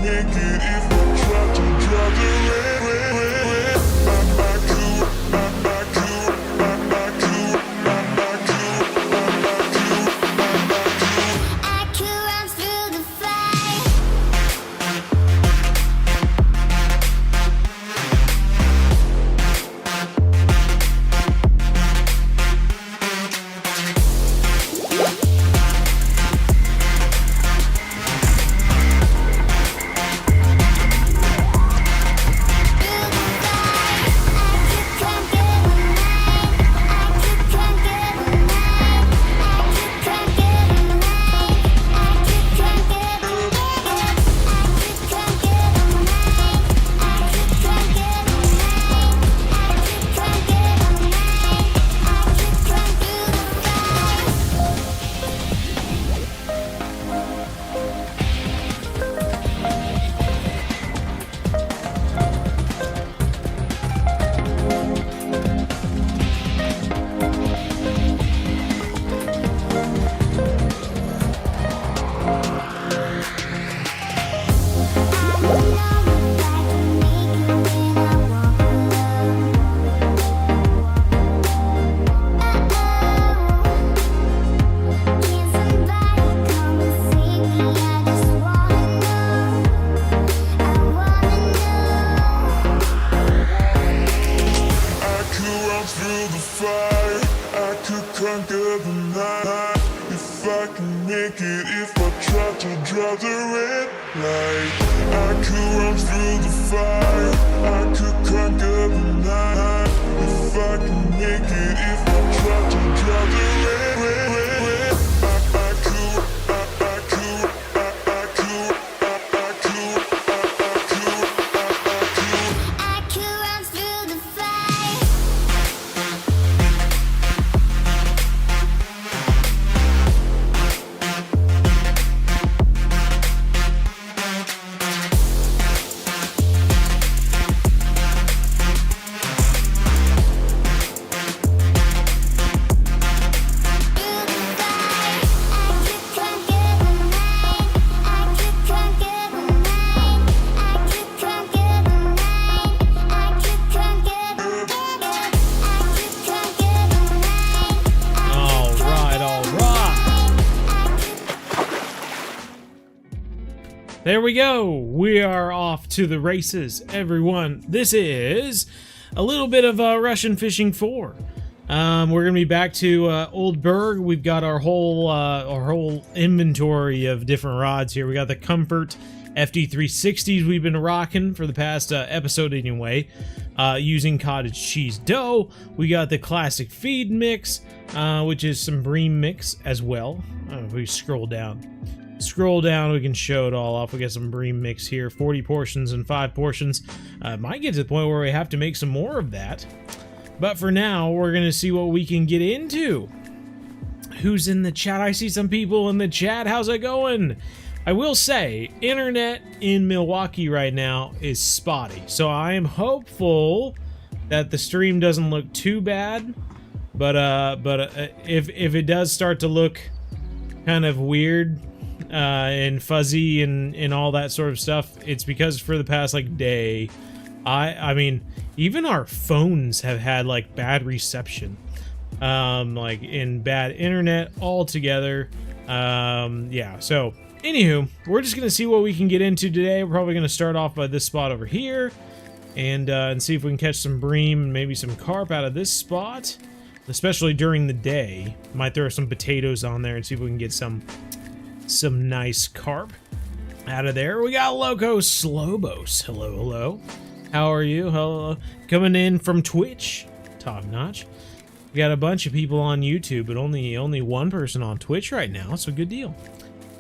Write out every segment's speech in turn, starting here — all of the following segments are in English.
make it if I try to drive the conquer the night. If I can make it, if I try to drive the red light, I could run through the fire, I could conquer the night. If I can make it, if I try to drive the red, I could. There we go. We are off to the races, everyone. This is a little bit of Russian Fishing 4. We're gonna be back to Old Burg. We've got our whole inventory of different rods here. We got the Comfort FD360s we've been rocking for the past episode anyway, using cottage cheese dough. We got the classic feed mix, which is some Bream mix as well. If we scroll down, we can show it all off. We got some Bream mix here, 40 portions and 5 portions. Might get to the point where we have to make some more of that. But for now, we're going to see what we can get into. Who's in the chat? I see some people in the chat. How's it going? I will say, internet in Milwaukee right now is spotty. So I am hopeful that the stream doesn't look too bad. But if it does start to look kind of weird and fuzzy and all that sort of stuff, it's because for the past like day, I mean, even our phones have had like bad reception, like in bad internet altogether. Yeah, so anywho, we're just gonna see what we can get into today. We're probably gonna start off by this spot over here and see if we can catch some bream and maybe some carp out of this spot, especially during the day. Might throw some potatoes on there and see if we can get some nice carp out of there. We got Loco Slobos. Hello, hello. How are you? Hello. Coming in from Twitch. Top notch. We got a bunch of people on YouTube, but only one person on Twitch right now, so good deal.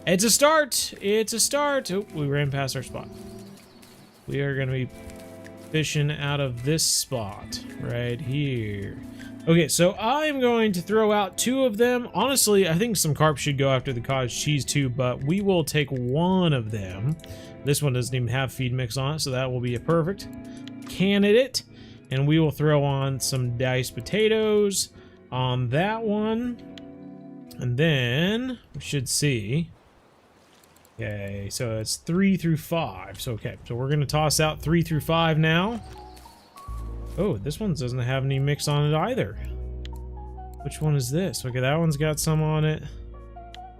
It's a start. It's a start. Oh, we ran past our spot. We are going to be fishing out of this spot right here. Okay, so I'm going to throw out 2 of them. Honestly, I think some carp should go after the cottage cheese too, but we will take one of them. This one doesn't even have feed mix on it, so that will be a perfect candidate. And we will throw on some diced potatoes on that one. And then we should see Okay, so it's 3 through 5. So okay, so we're gonna toss out 3 through 5 now. Oh, this one doesn't have any mix on it either. Which one is this? Okay, that one's got some on it.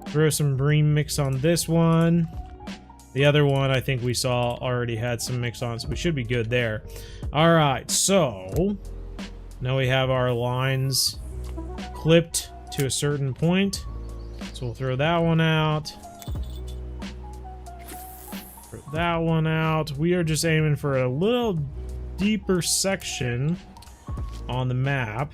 Throw some Bream mix on this one. The other one I think we saw already had some mix on, so we should be good there. All right, so now we have our lines clipped to a certain point. So we'll throw that one out. Throw that one out. We are just aiming for a little deeper section on the map.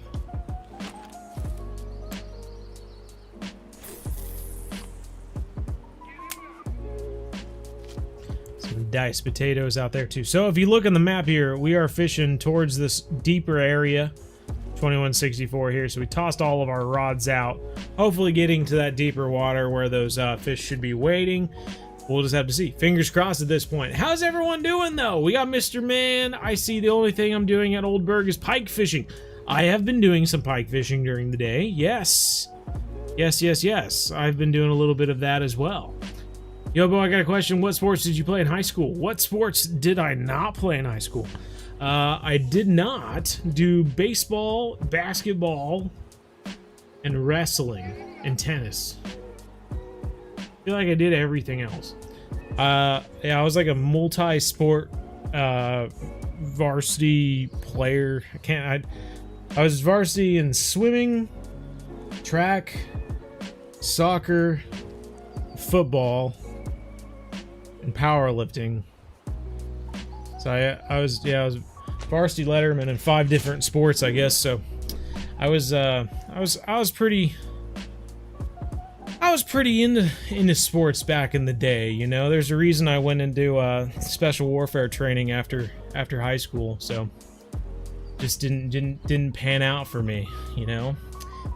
Diced potatoes out there too. So if you look on the map here, we are fishing towards this deeper area, 2164 here. So we tossed all of our rods out, hopefully getting to that deeper water where those fish should be waiting. We'll just have to see. Fingers crossed at this point. How's everyone doing though? We got Mr. Man. I see the only thing I'm doing at Old Burg is pike fishing. I have been doing some pike fishing during the day. Yes. Yes. I've been doing a little bit of that as well. Yo, Bo, I got a question. What sports did you play in high school? What sports did I not play in high school? I did not do baseball, basketball, and wrestling and tennis. I feel like I did everything else. Yeah, I was like a multi-sport varsity player. I was varsity in swimming, track, soccer, football, and powerlifting. So I was varsity letterman in 5 different sports, I guess. So I was pretty into sports back in the day. You know, there's a reason I went into special warfare training after high school. So just didn't pan out for me. You know,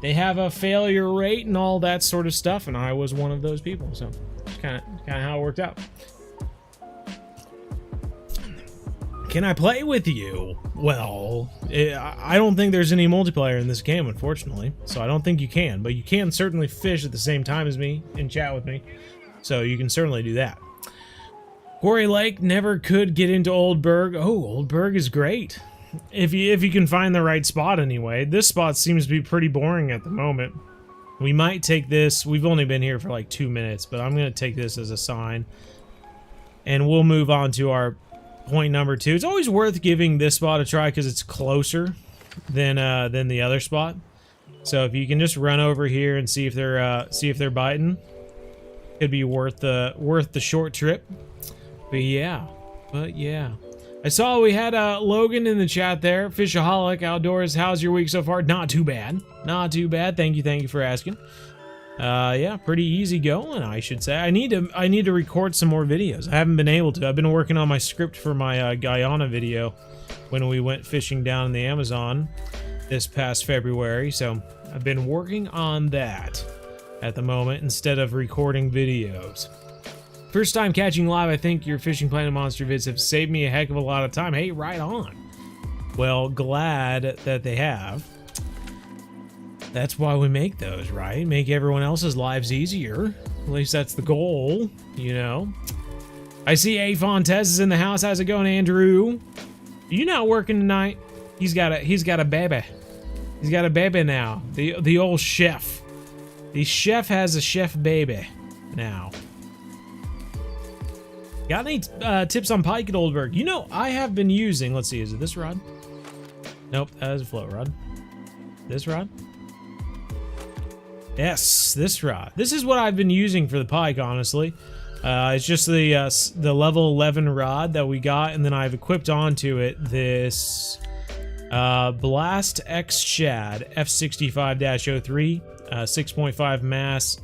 they have a failure rate and all that sort of stuff, and I was one of those people. So it's kind of how it worked out. Can I play with you? Well, I don't think there's any multiplayer in this game, unfortunately. So I don't think you can, but you can certainly fish at the same time as me and chat with me. So you can certainly do that. Quarry Lake, never could get into Old Burg. Oh, Old Burg is great. If you can find the right spot anyway. This spot seems to be pretty boring at the moment. We might take this. We've only been here for like 2 minutes, but I'm going to take this as a sign. And we'll move on to our point number 2. It's always worth giving this spot a try because it's closer than the other spot. So if you can just run over here and see if they're biting, could be worth the short trip. But yeah. I saw we had Logan in the chat there. Fishaholic Outdoors. How's your week so far? Not too bad. Not too bad. Thank you for asking. Yeah, pretty easy going, I should say. I need to record some more videos. I haven't been able to. I've been working on my script for my Guyana video when we went fishing down in the Amazon this past February. So I've been working on that at the moment instead of recording videos. First time catching live. I think your Fishing Planet Monster vids have saved me a heck of a lot of time. Hey, right on. Well, glad that they have. That's why we make those, right? Make everyone else's lives easier. At least that's the goal, you know. I see A. Fontes is in the house. How's it going, Andrew? Are you not working tonight? He's got a baby. He's got a baby now. The old chef. The chef has a chef baby now. Got any tips on pike at Old Burg? You know, I have been using, let's see, is it this rod? Nope, that is a float rod. This rod? Yes, this rod. This is what I've been using for the pike, honestly. It's just the level 11 rod that we got, and then I've equipped onto it this Blast X Shad F65-03, 6.5 mass,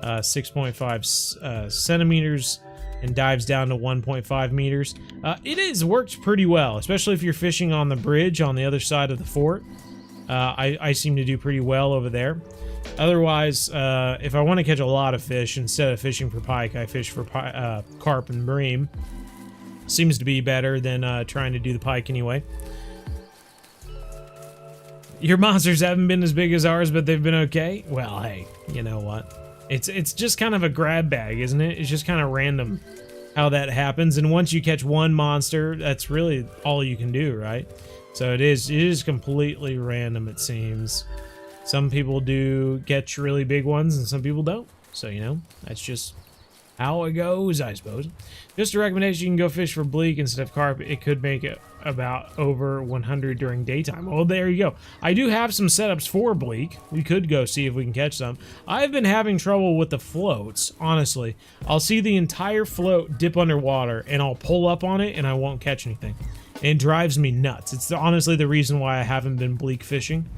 6.5 centimeters, and dives down to 1.5 meters. It worked pretty well, especially if you're fishing on the bridge on the other side of the fort. I seem to do pretty well over there. Otherwise, if I want to catch a lot of fish, instead of fishing for pike, I fish for carp and bream. Seems to be better than trying to do the pike anyway. Your monsters haven't been as big as ours, but they've been okay. Well, hey, you know what? It's just kind of a grab bag, isn't it? It's just kind of random how that happens. And once you catch one monster, that's really all you can do, right? So it is completely random, it seems. Some people do catch really big ones and some people don't. So, you know, that's just how it goes, I suppose. Just a recommendation, you can go fish for bleak instead of carp. It could make it about over 100 during daytime. Well, there you go. I do have some setups for bleak. We could go see if we can catch some. I've been having trouble with the floats, honestly. I'll see the entire float dip underwater and I'll pull up on it and I won't catch anything. It drives me nuts. It's honestly the reason why I haven't been bleak fishing.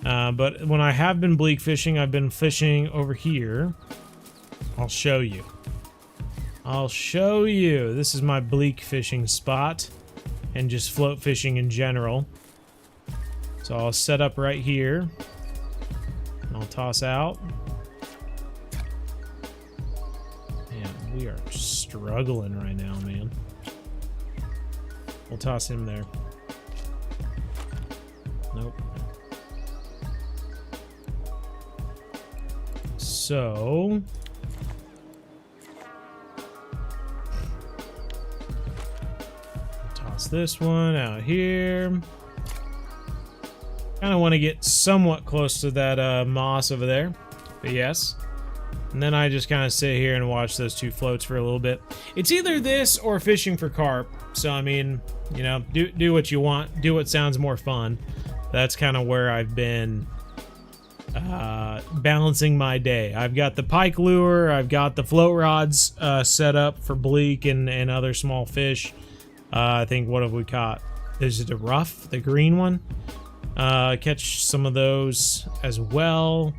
But when I have been bleak fishing, I've been fishing over here. I'll show you. I'll show you. This is my bleak fishing spot and just float fishing in general. So I'll set up right here. And I'll toss out. Man, we are struggling right now, man. We'll toss him there. Nope. So toss this one out here. Kind of want to get somewhat close to that moss over there, but yes. And then I just kind of sit here and watch those two floats for a little bit. It's either this or fishing for carp. So I mean, you know, do what you want, do what sounds more fun. That's kind of where I've been balancing my day. I've got the pike lure, I've got the float rods set up for bleak and other small fish. I think, what have we caught? Is it a rough, the green one? Catch some of those as well.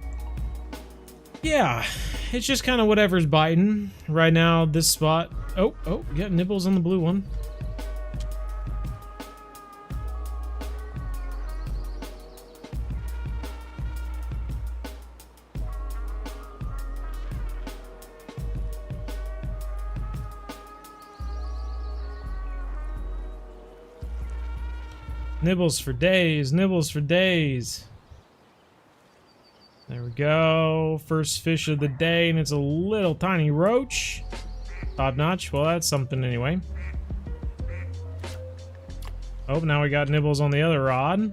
Yeah, it's just kind of whatever's biting right now. This spot. Oh, got nibbles on the blue one. Nibbles for days, nibbles for days. There we go. First fish of the day, and it's a little tiny roach. Top notch. Well, that's something anyway. Oh, now we got nibbles on the other rod.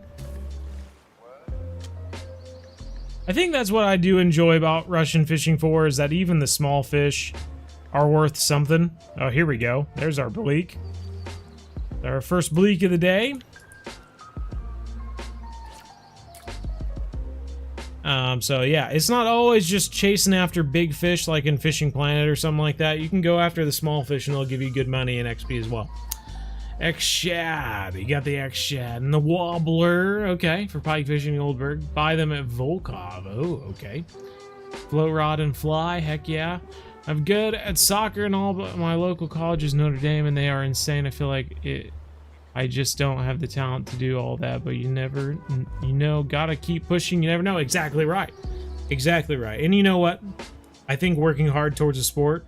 I think that's what I do enjoy about Russian fishing for, is that even the small fish are worth something. Oh, here we go. There's our bleak. Our first bleak of the day. So yeah, it's not always just chasing after big fish like in Fishing Planet or something like that. You can go after the small fish and they'll give you good money and XP as well. X-Shad, you got the X-Shad and the Wobbler, okay, for pike fishing in Old Burg. Buy them at Volkov, oh, okay. Float rod and fly, heck yeah. I'm good at soccer and all, but my local college is Notre Dame and they are insane. I feel like I just don't have the talent to do all that, but you know, gotta keep pushing. You never know. Exactly right. Exactly right. And you know what? I think working hard towards a sport,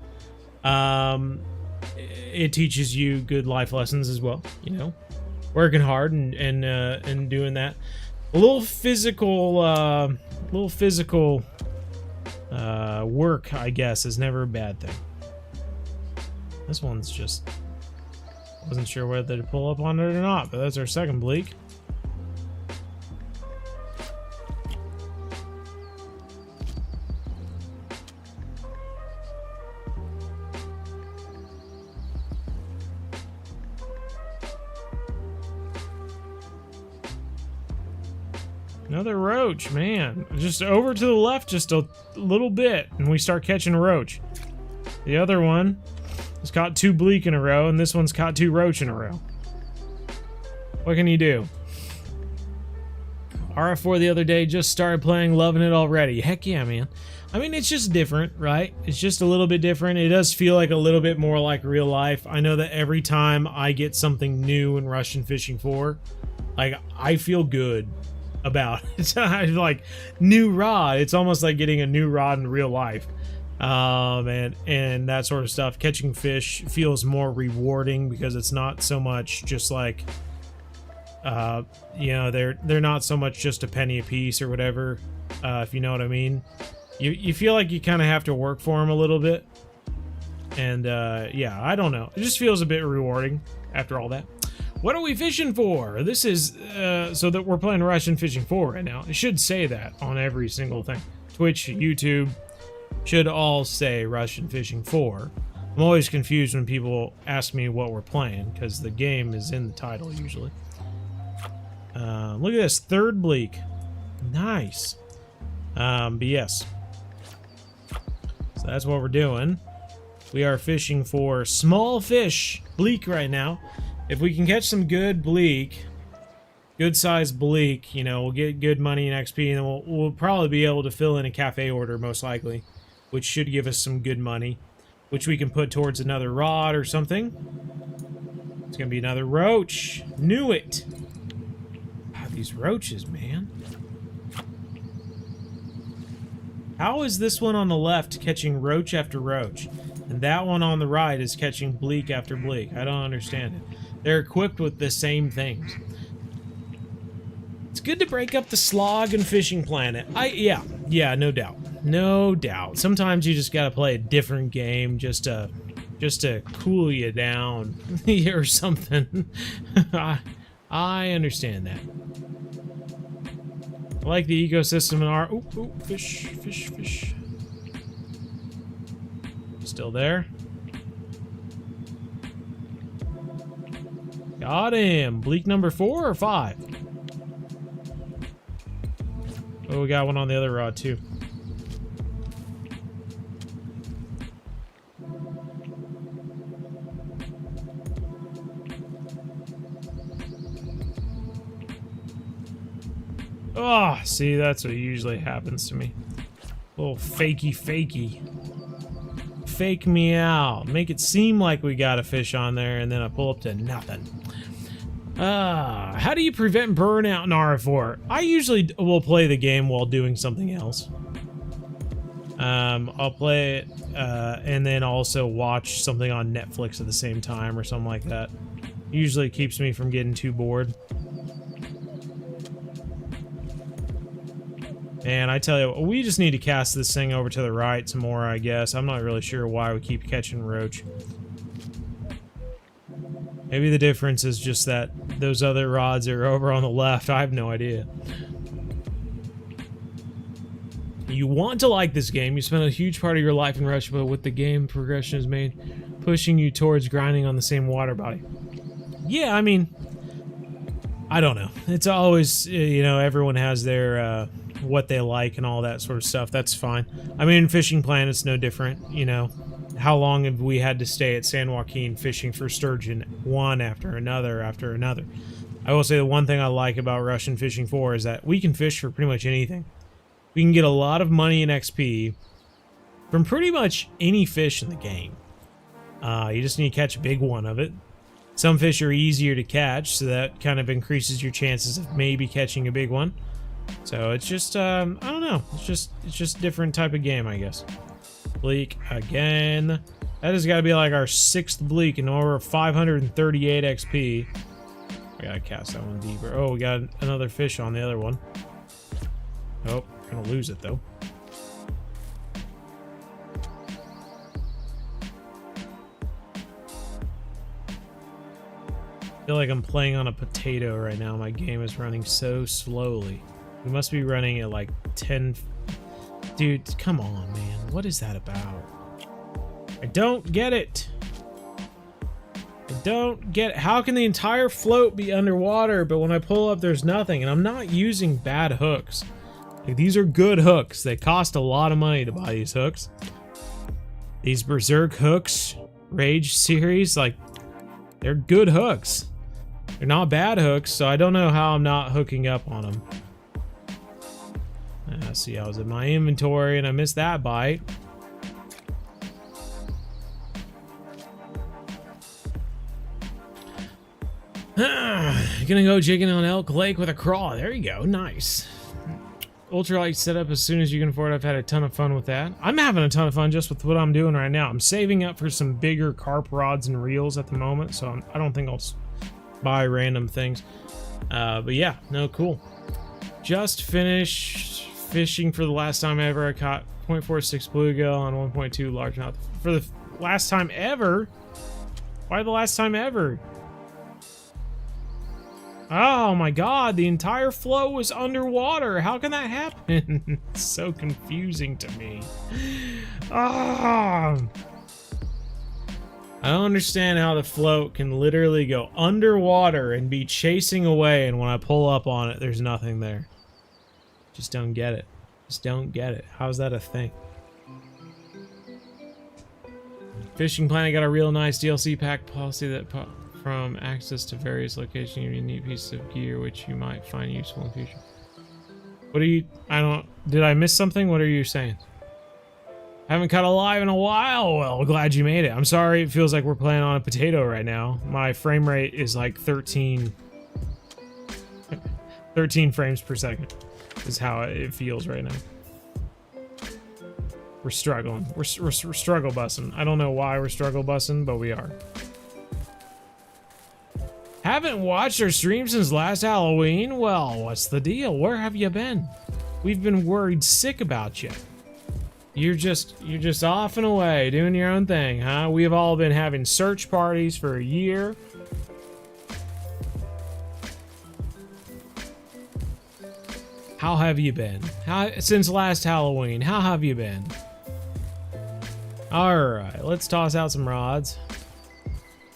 it teaches you good life lessons as well. You know, working hard and doing that. A little physical work, I guess, is never a bad thing. This one's just... wasn't sure whether to pull up on it or not, but that's our second bleak. Another roach, man. Just over to the left just a little bit, and we start catching a roach. The other one has caught 2 bleak in a row, and this one's caught 2 roach in a row. What can you do? RF4 the other day, just started playing, loving it already. Heck yeah, man. I mean, it's just different, right? It's just a little bit different. It does feel like a little bit more like real life. I know that every time I get something new in Russian Fishing 4, like, I feel good about it. Like, new rod. It's almost like getting a new rod in real life. And that sort of stuff. Catching fish feels more rewarding because it's not so much just like, you know, they're not so much just a penny a piece or whatever, if you know what I mean. You feel like you kind of have to work for them a little bit. And yeah, I don't know. It just feels a bit rewarding after all that. What are we fishing for? This is so that we're playing Russian Fishing 4 right now. It should say that on every single thing. Twitch, YouTube should all say Russian Fishing 4. I'm always confused when people ask me what we're playing because the game is in the title usually. Look at this, third bleak. Nice. But yes. So that's what we're doing. We are fishing for small fish, bleak right now. If we can catch some good bleak, good sized bleak, you know, we'll get good money in XP, and then we'll probably be able to fill in a cafe order most likely, which should give us some good money, which we can put towards another rod or something. It's gonna be another roach. Knew it. Wow, these roaches, man. How is this one on the left catching roach after roach, and that one on the right is catching bleak after bleak? I don't understand it. They're equipped with the same things. It's good to break up the slog and fishing planet. Yeah, no doubt. No doubt. Sometimes you just gotta play a different game just to cool you down or something. I understand that. I like the ecosystem in our... Ooh, fish. Still there. Got him. Bleak number 4 or 5? Oh, we got one on the other rod too. Oh, see, that's what usually happens to me. A little fakey. Fake me out. Make it seem like we got a fish on there, and then I pull up to nothing. How do you prevent burnout in RF4? I usually will play the game while doing something else. I'll play it, and then also watch something on Netflix at the same time or something like that. Usually keeps me from getting too bored. And I tell you, we just need to cast this thing over to the right some more, I guess. I'm not really sure why we keep catching roach. Maybe the difference is just that those other rods are over on the left. I have no idea. You want to like this game. You spend a huge part of your life in Russia, but with the game progression is made, pushing you towards grinding on the same water body. Yeah, I mean, I don't know. It's always, you know, everyone has their... what they like and all that sort of stuff. That's fine. I mean, Fishing Planet's no different, you know. How long have we had to stay at San Joaquin fishing for sturgeon, one after another after another? I will say the one thing I like about Russian Fishing 4 is that we can fish for pretty much anything. We can get a lot of money in XP from pretty much any fish in the game. You just need to catch a big one of it. Some fish are easier to catch, so that kind of increases your chances of maybe catching a big one. So it's just, I don't know. It's just a different type of game, I guess. Bleak again. That has got to be like our 6th bleak and over 538 XP. I gotta cast that one deeper. Oh, we got another fish on the other one. Oh, gonna lose it though. I feel like I'm playing on a potato right now. My game is running so slowly. We must be running at like 10... Dude, come on, man. What is that about? I don't get it. I don't get it. How can the entire float be underwater, but when I pull up, there's nothing? And I'm not using bad hooks. Like, these are good hooks. They cost a lot of money to buy these hooks. These Berserk hooks, Rage series, like, they're good hooks. They're not bad hooks, so I don't know how I'm not hooking up on them. See, I was in my inventory and I missed that bite. Gonna go jigging on Elk Lake with a craw. There you go. Nice. Ultralight setup as soon as you can afford. I've had a ton of fun with that. I'm having a ton of fun just with what I'm doing right now. I'm saving up for some bigger carp rods and reels at the moment, so I don't think I'll buy random things. But yeah, no, cool. Just finished fishing for the last time ever. I caught 0.46 bluegill and 1.2 largemouth. For the last time ever? Why the last time ever? Oh my god, the entire flow was underwater. How can that happen? It's so confusing to me. Ah. I don't understand how the float can literally go underwater and be chasing away, and when I pull up on it, there's nothing there. Just don't get it. Just don't get it. How's that a thing? Fishing Planet got a real nice DLC pack policy that from access to various locations, you need pieces of gear which you might find useful in the future. What are you... Did I miss something? What are you saying? Haven't caught a live in a while. Well, glad you made it. I'm sorry, it feels like we're playing on a potato right now. My frame rate is like 13 frames per second is how it feels right now. We're struggling. We're struggle bussing. I don't know why we're struggle bussing, but we are. Haven't watched our stream since last Halloween? Well, what's the deal? Where have you been? We've been worried sick about you. You're just off and away, doing your own thing, huh? We have all been having search parties for a year. How have you been? Since last Halloween, how have you been? Alright, let's toss out some rods.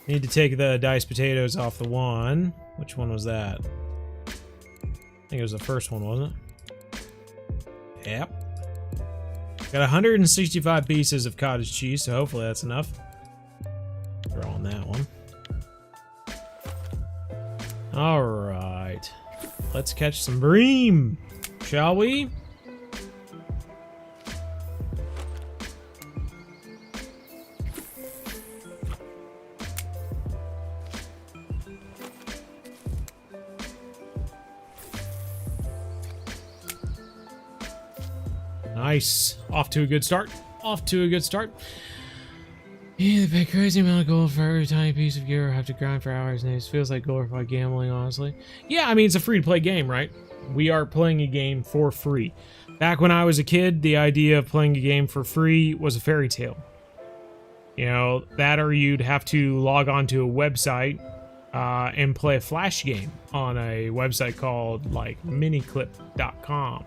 Need to take the diced potatoes off the one. Which one was that? I think it was the first one, wasn't it? Yep. Got 165 pieces of cottage cheese, so hopefully that's enough. Throw on that one. Alright. Let's catch some bream, shall we? Nice. Off to a good start. Off to a good start. Yeah, they pay crazy amount of gold for every tiny piece of gear. I have to grind for hours and it feels like glorified gambling, honestly. Yeah, I mean, it's a free-to-play game, right? We are playing a game for free. Back when I was a kid, the idea of playing a game for free was a fairy tale. You know, that or you'd have to log on to a website and play a flash game on a website called, like, miniclip.com.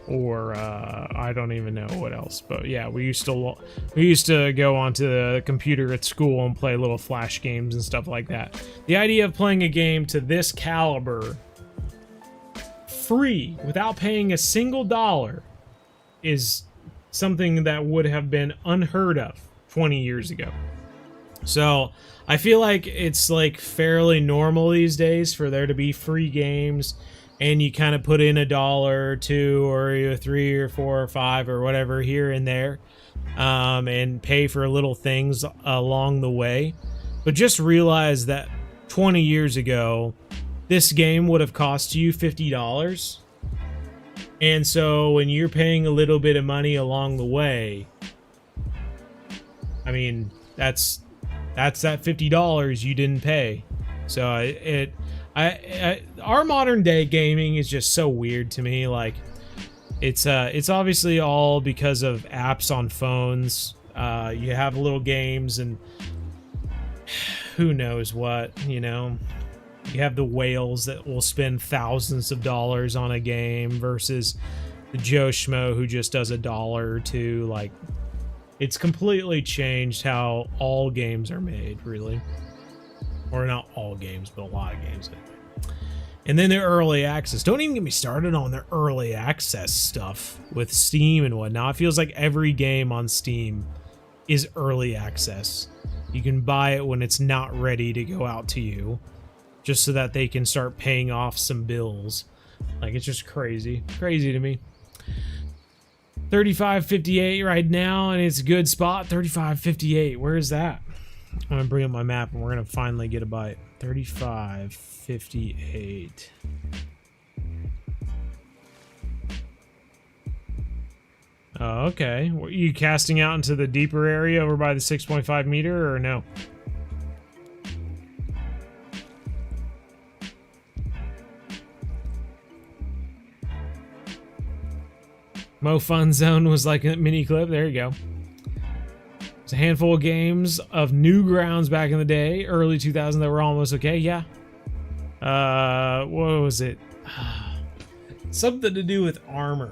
Or I don't even know what else, but yeah, we used to go onto the computer at school and play little flash games and stuff like that. The idea of playing a game to this caliber free without paying a single dollar is something that would have been unheard of 20 years ago. So I feel like it's like fairly normal these days for there to be free games. And you kind of put in $1 or $2 or $3 or $4 or $5 or whatever here and there, and pay for little things along the way. But just realize that 20 years ago, this game would have cost you $50. And so when you're paying a little bit of money along the way, I mean, that's that $50 you didn't pay. So our modern day gaming is just so weird to me. Like, it's obviously all because of apps on phones. You have little games and who knows what, you know. You have the whales that will spend thousands of dollars on a game versus the Joe Schmo who just does $1 or $2. Like, it's completely changed how all games are made, really. Or not all games, but a lot of games. And then the early access. Don't even get me started on the early access stuff with Steam and whatnot. It feels like every game on Steam is early access. You can buy it when it's not ready to go out to you, just so that they can start paying off some bills. Like, it's just crazy. Crazy to me. 35.58 right now, and it's a good spot. 35.58. Where is that? I'm gonna bring up my map and we're gonna finally get a bite. 35.58. Oh, okay. Were you casting out into the deeper area over by the 6.5 meter or no? Mo Fun Zone was like a mini clip. There you go. It's a handful of games of Newgrounds back in the day, early 2000s, that were almost okay. Yeah. What was it? Something to do with armor.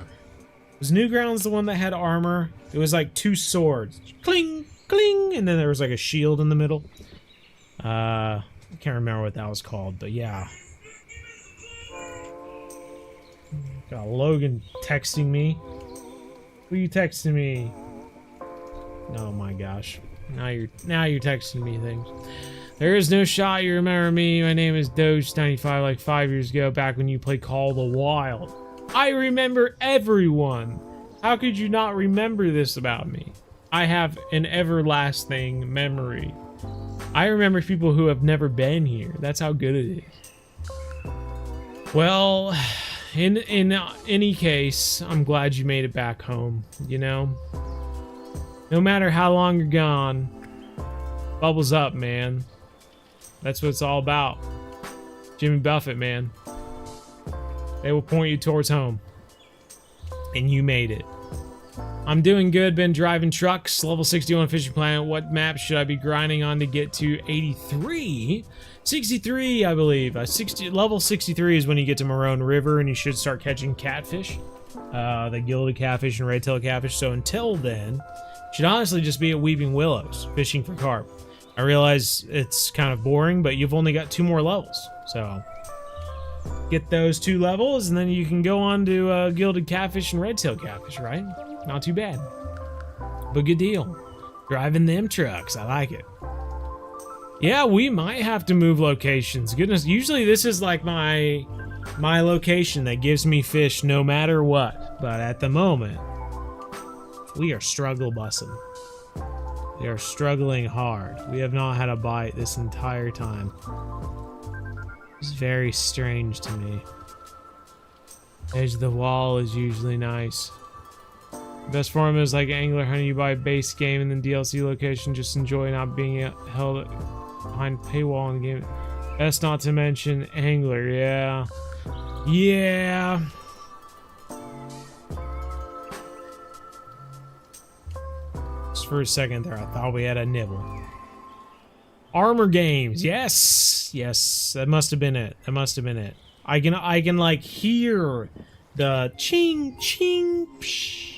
Was Newgrounds the one that had armor? It was like 2 swords. Cling, cling, and then there was like a shield in the middle. I can't remember what that was called, but yeah. Got Logan texting me. Who are you texting me? Oh my gosh. Now you're texting me things. There is no shot you remember me. My name is Doge95, like 5 years ago, back when you played Call of the Wild. I remember everyone. How could you not remember this about me? I have an everlasting memory. I remember people who have never been here. That's how good it is. Well, in any case, I'm glad you made it back home, you know? No matter how long you're gone, bubbles up, man. That's what it's all about. Jimmy Buffett, man. They will point you towards home. And you made it. I'm doing good, been driving trucks, level 61 Fishing Planet. What map should I be grinding on to get to 83? 63, I believe. Level 63 is when you get to Marone River and you should start catching catfish. The gilded catfish and red-tailed catfish. So until then, should honestly just be at Weeping Willows, fishing for carp. I realize it's kind of boring, but you've only got 2 more levels. So get those 2 levels, and then you can go on to gilded catfish and red-tailed catfish, right? Not too bad. But good deal. Driving them trucks. I like it. Yeah, we might have to move locations. Goodness, usually this is like my location that gives me fish no matter what. But at the moment, we are struggle bussing. We are struggling hard. We have not had a bite this entire time. It's very strange to me. Edge of the wall is usually nice. Best form is like angler hunting. You buy base game and then DLC location. Just enjoy not being held behind paywall in the game. Best not to mention angler. Yeah. Yeah. Just for a second there, I thought we had a nibble. Armor games. Yes. Yes. That must have been it. That must have been it. I can like hear the ching ching psh.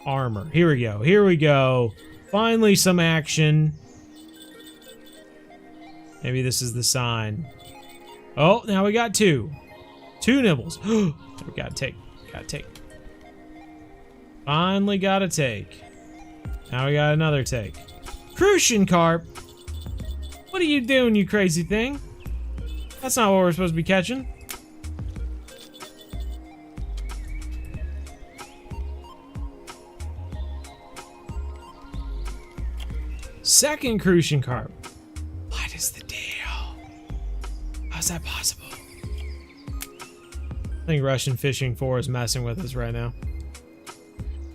Armor. Here we go. Here we go. Finally some action. Maybe this is the sign. Oh, now we got 2. 2 nibbles. We gotta take. Gotta take. Finally got a take. Now we got another take. Crucian carp. What are you doing, you crazy thing? That's not what we're supposed to be catching. Second crucian carp. What is the deal? How's that possible? I think Russian Fishing 4 is messing with us right now.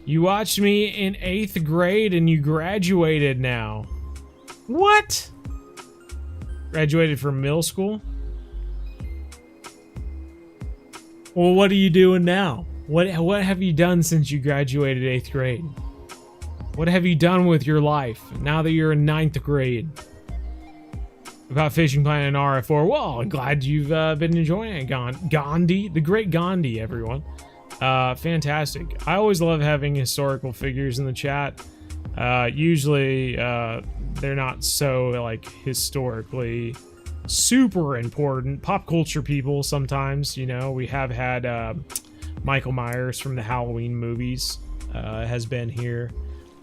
You watched me in 8th grade and you graduated now. What? Graduated from middle school? Well, what are you doing now? What have you done since you graduated 8th grade? What have you done with your life now that you're in 9th grade? About Fishing Planet and RF4. Well, I'm glad you've been enjoying it, Gandhi. The great Gandhi, everyone. Fantastic. I always love having historical figures in the chat. Usually, they're not so, like, historically super important. Pop culture people sometimes, you know. We have had Michael Myers from the Halloween movies has been here.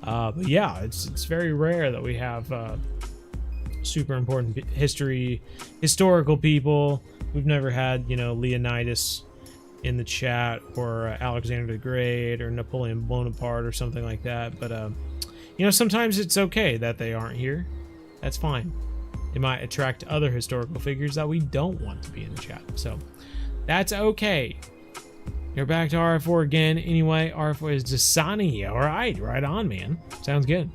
But yeah, it's very rare that we have super important historical people. We've never had, you know, Leonidas in the chat, or Alexander the Great, or Napoleon Bonaparte, or something like that. But you know, sometimes it's okay that they aren't here. That's fine. It might attract other historical figures that we don't want to be in the chat. So that's okay. You're back to RF4 again. Anyway, RF4 is Dasani. Alright, right on, man. Sounds good.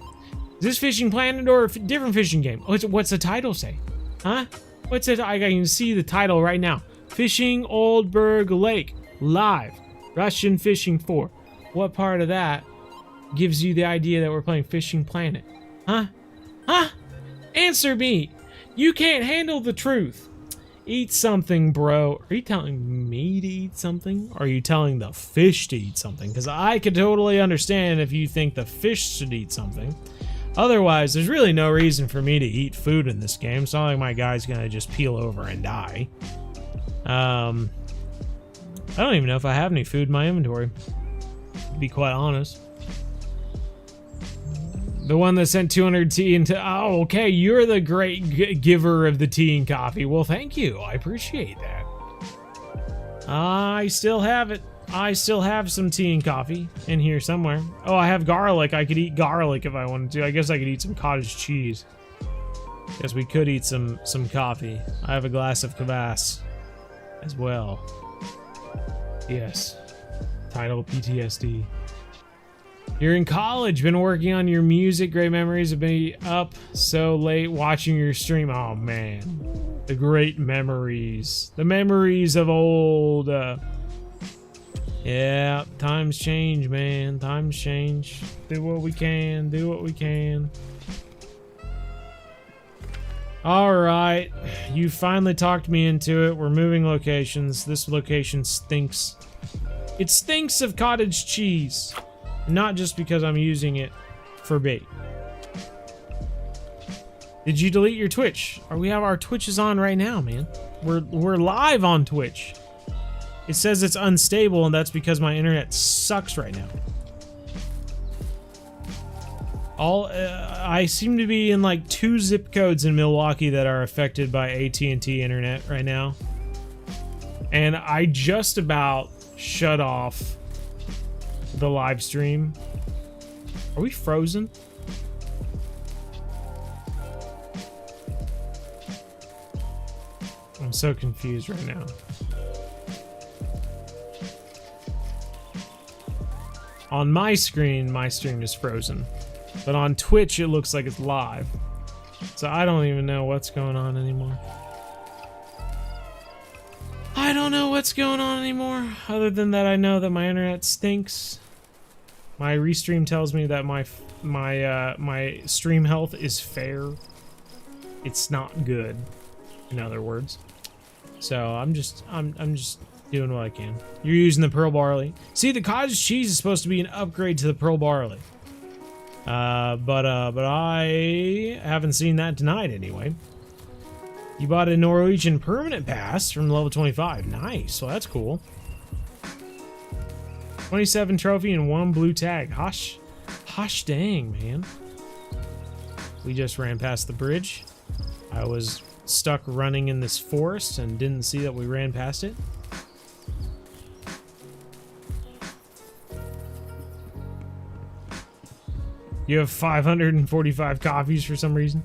Is this Fishing Planet or a different fishing game? What's the title say? Huh? What's it? I can see the title right now. Fishing Old Burg Lake. Live. Russian Fishing 4. What part of that gives you the idea that we're playing Fishing Planet? Huh? Huh? Answer me! You can't handle the truth! Eat something, bro. Are you telling me to eat something? Or are you telling the fish to eat something? Because I could totally understand if you think the fish should eat something. Otherwise, there's really no reason for me to eat food in this game. It's not like my guy's gonna just peel over and die. I don't even know if I have any food in my inventory, to be quite honest. The one that sent 200 tea into... Oh, okay, you're the great giver of the tea and coffee. Well, thank you. I appreciate that. I still have it. I still have some tea and coffee in here somewhere. Oh, I have garlic. I could eat garlic if I wanted to. I guess I could eat some cottage cheese. Guess we could eat some coffee. I have a glass of kvass as well. Yes. Title PTSD. You're in college, been working on your music. Great memories of being up so late watching your stream. Oh man, the great memories. The memories of old. Yeah, times change, man. Times change. Do what we can. Do what we can. Alright, you finally talked me into it. We're moving locations. This location stinks. It stinks of cottage cheese. Not just because I'm using it for bait. Did you delete your Twitch? Or we have our Twitches on right now, man. We're live on Twitch. It says it's unstable, and that's because my internet sucks right now. I seem to be in like 2 zip codes in Milwaukee that are affected by AT&T internet right now. And I just about shut off the live stream. Are we frozen? I'm so confused right now. On my stream is frozen. But on Twitch, it looks like it's live. So I don't even know what's going on anymore. I don't know what's going on anymore. Other than that, I know that my internet stinks. My restream tells me that my stream health is fair. It's not good, in other words. So I'm just doing what I can. You're using the pearl barley. See, the cottage cheese is supposed to be an upgrade to the pearl barley. But I haven't seen that tonight anyway. You bought a Norwegian permanent pass from level 25. Nice. Well, that's cool. 27 trophy and 1 blue tag. Hosh dang, man. We just ran past the bridge. I was stuck running in this forest and didn't see that we ran past it. You have 545 coffees for some reason.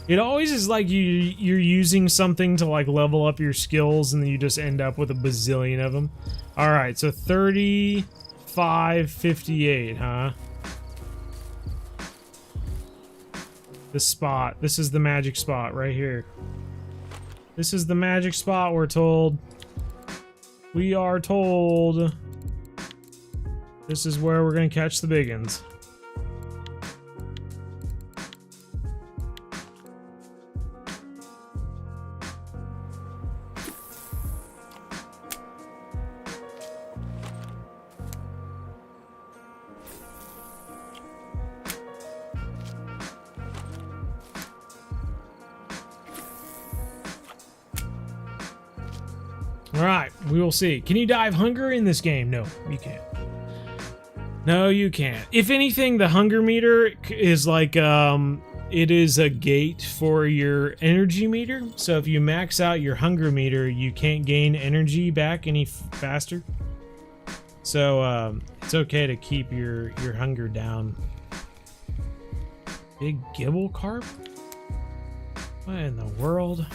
It always is like you're using something to like level up your skills and then you just end up with a bazillion of them. All right, so 3558, huh? This spot. This is the magic spot right here. This is the magic spot, we're told. We are told. This is where we're gonna catch the biggins. Alright, we will see. Can you dive hunger in this game? No, you can't. No, you can't. If anything, the hunger meter is like, it is a gate for your energy meter. So if you max out your hunger meter, you can't gain energy back any faster. So, it's okay to keep your hunger down. Big gibble carp? What in the world?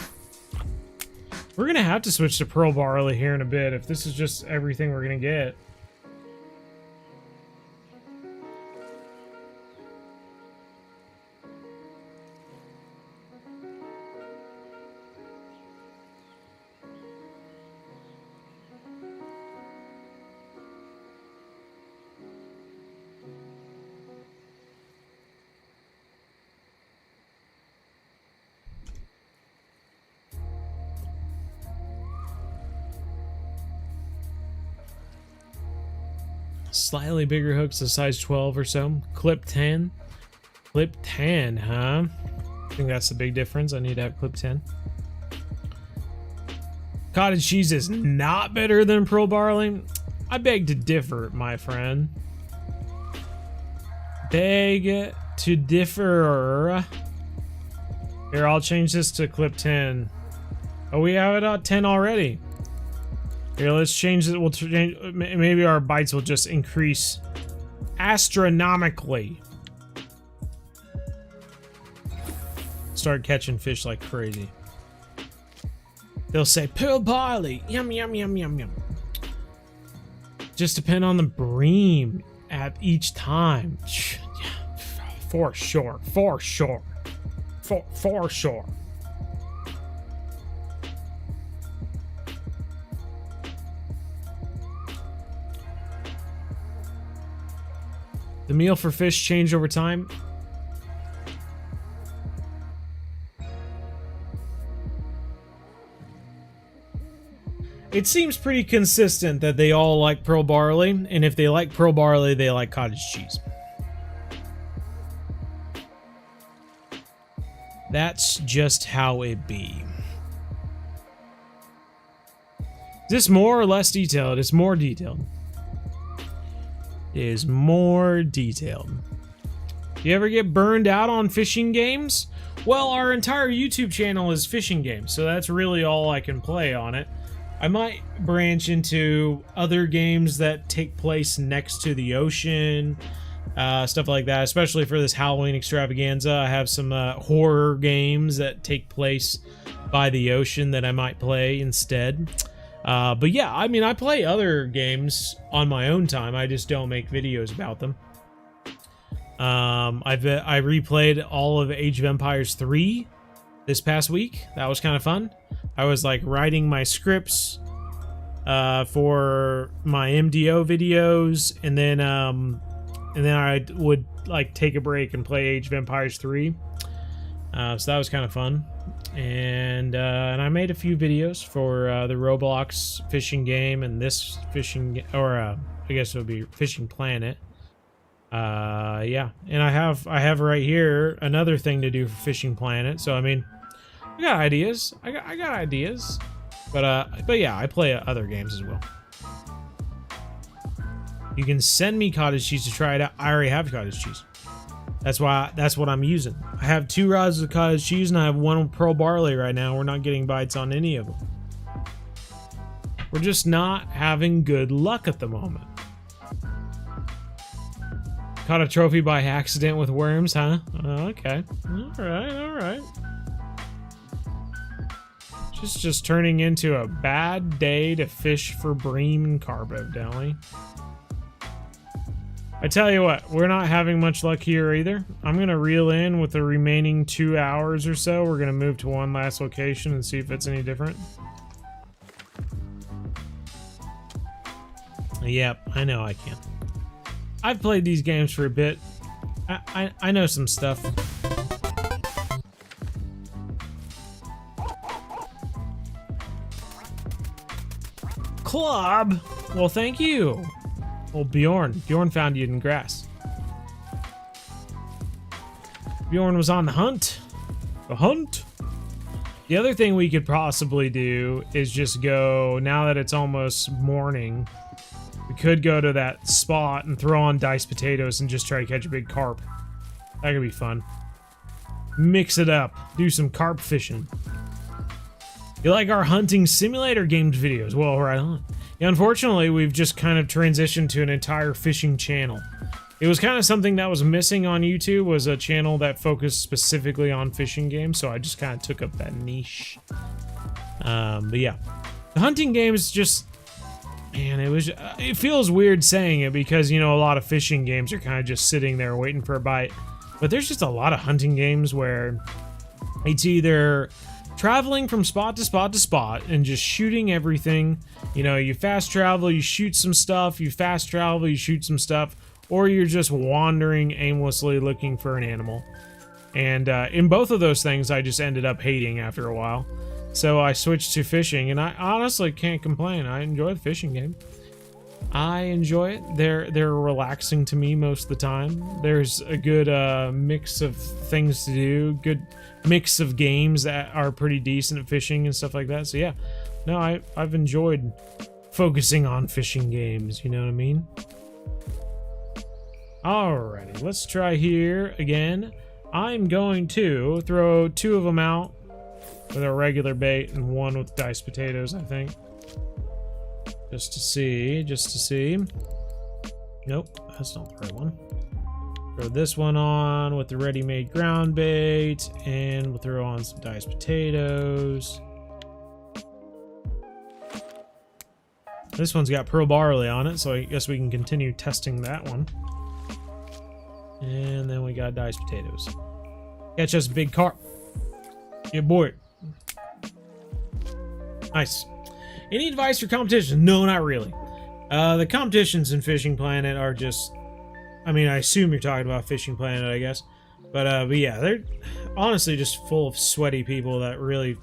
We're gonna have to switch to pearl barley here in a bit if this is just everything we're gonna get. Slightly bigger hooks, a size 12 or so. Clip 10. Clip 10, huh? I think that's the big difference. I need to have clip 10. Cottage cheese is not better than pearl barley. I beg to differ, my friend. Beg to differ. Here, I'll change this to clip 10. Oh, we have it at 10 already. Here, let's change it. We'll change. Maybe our bites will just increase astronomically. Start catching fish like crazy. They'll say pearl barley, yum yum yum yum yum. Just depend on the bream at each time. For sure, for sure, for sure. The meal for fish changed over time. It seems pretty consistent that they all like pearl barley, and if they like pearl barley, they like cottage cheese. That's just how it be. Is this more or less detailed? It's more detailed. It is more detailed. You ever get burned out on fishing games? Well, our entire YouTube channel is fishing games, so that's really all I can play on it. I might branch into other games that take place next to the ocean, stuff like that, especially for this Halloween extravaganza. I have some horror games that take place by the ocean that I might play instead. But yeah, I mean, I play other games on my own time. I just don't make videos about them. I replayed all of Age of Empires 3 this past week. That was kind of fun. I was like writing my scripts for my MDO videos, and then I would like take a break and play Age of Empires 3. So that was kind of fun. And I made a few videos for the Roblox fishing game and this fishing, or I guess it would be Fishing Planet. Yeah, and I have right here another thing to do for Fishing Planet. So I mean, I got ideas. I got ideas. But yeah, I play other games as well. You can send me cottage cheese to try it out. I already have cottage cheese. That's what I'm using. I have 2 rods of cottage cheese and I have 1 pearl barley right now. We're not getting bites on any of them. We're just not having good luck at the moment. Caught a trophy by accident with worms, huh? Okay. Alright. Just turning into a bad day to fish for bream and carp, evidently. I tell you what, we're not having much luck here either. I'm gonna reel in with the remaining 2 hours or so. We're gonna move to one last location and see if it's any different. Yep, I know I can. I've played these games for a bit. I know some stuff. Club? Well, thank you. Well, Bjorn found you in grass. Bjorn was on the hunt. The hunt? The other thing we could possibly do is just go, now that it's almost morning, we could go to that spot and throw on diced potatoes and just try to catch a big carp. That could be fun. Mix it up. Do some carp fishing. You like our hunting simulator games videos? Well, right on. Yeah, unfortunately, we've just kind of transitioned to an entire fishing channel. It was kind of something that was missing on YouTube, was a channel that focused specifically on fishing games, so I just kind of took up that niche. But yeah, the hunting games just, man, it feels weird saying it because, you know, a lot of fishing games are kind of just sitting there waiting for a bite. But there's just a lot of hunting games where it's either traveling from spot to spot to spot and just shooting everything. You know, you fast travel, you shoot some stuff, you fast travel, you shoot some stuff, or you're just wandering aimlessly looking for an animal. And in both of those things, I just ended up hating after a while. So I switched to fishing, and I honestly can't complain. I enjoy the fishing game. I enjoy it. They're relaxing to me most of the time. There's a good mix of things to do, good mix of games that are pretty decent at fishing and stuff like that. So yeah, no, I've enjoyed focusing on fishing games, you know what I mean? Alrighty, let's try here again. I'm going to throw 2 of them out with a regular bait and 1 with diced potatoes, I think. Just to see. Nope, that's not the right one. Throw this one on with the ready-made ground bait, and we'll throw on some diced potatoes. This one's got pearl barley on it, so I guess we can continue testing that one. And then we got diced potatoes. Catch us a big carp. Yeah, boy. Nice. Any advice for competition? No, not really. The competitions in Fishing Planet are just... I mean, I assume you're talking about Fishing Planet, I guess. But yeah, they're honestly just full of sweaty people that really